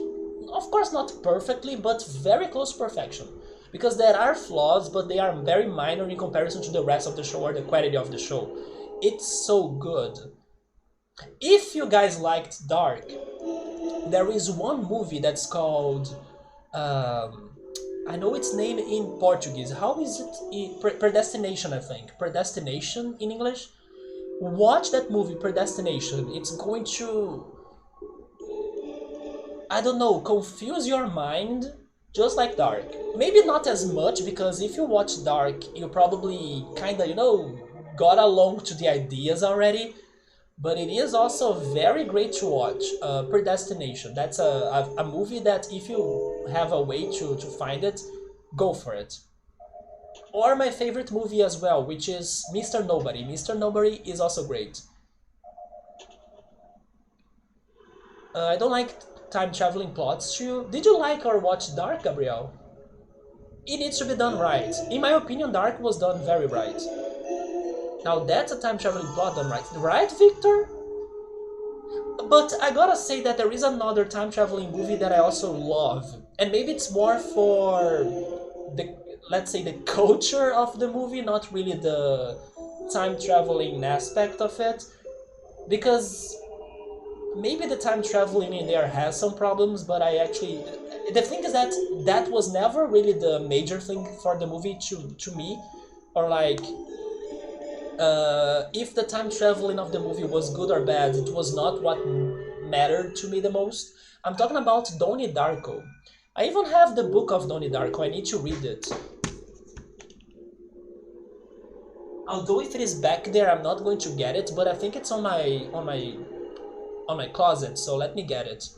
of course not perfectly, but very close to perfection. Because there are flaws, but they are very minor in comparison to the rest of the show or the quality of the show. It's so good. If you guys liked Dark, there is one movie that's called... I know its name in Portuguese. How is it? Predestination, I think. Predestination in English. Watch that movie, Predestination. It's going to... I don't know, confuse your mind, just like Dark. Maybe not as much, because if you watch Dark, you probably kinda, you know, got along to the ideas already. But it is also very great to watch. Predestination. That's a movie that if you have a way to find it, go for it. Or my favorite movie as well, which is Mr. Nobody. Mr. Nobody is also great. I don't like time traveling plots too. Did you like or watch Dark, Gabriel? It needs to be done right. In my opinion, Dark was done very right. Now that's a time traveling plot done right. Right, Victor? But I gotta say that there is another time traveling movie that I also love. And maybe it's more for the, let's say, the culture of the movie, not really the time traveling aspect of it. Because maybe the time traveling in there has some problems, but I actually... The thing is that that was never really the major thing for the movie to me. Or like... if the time traveling of the movie was good or bad, it was not what mattered to me the most. I'm talking about Donnie Darko. I even have the book of Donnie Darko. I need to read it. Although if it is back there, I'm not going to get it, but I think it's on my closet. So let me get it.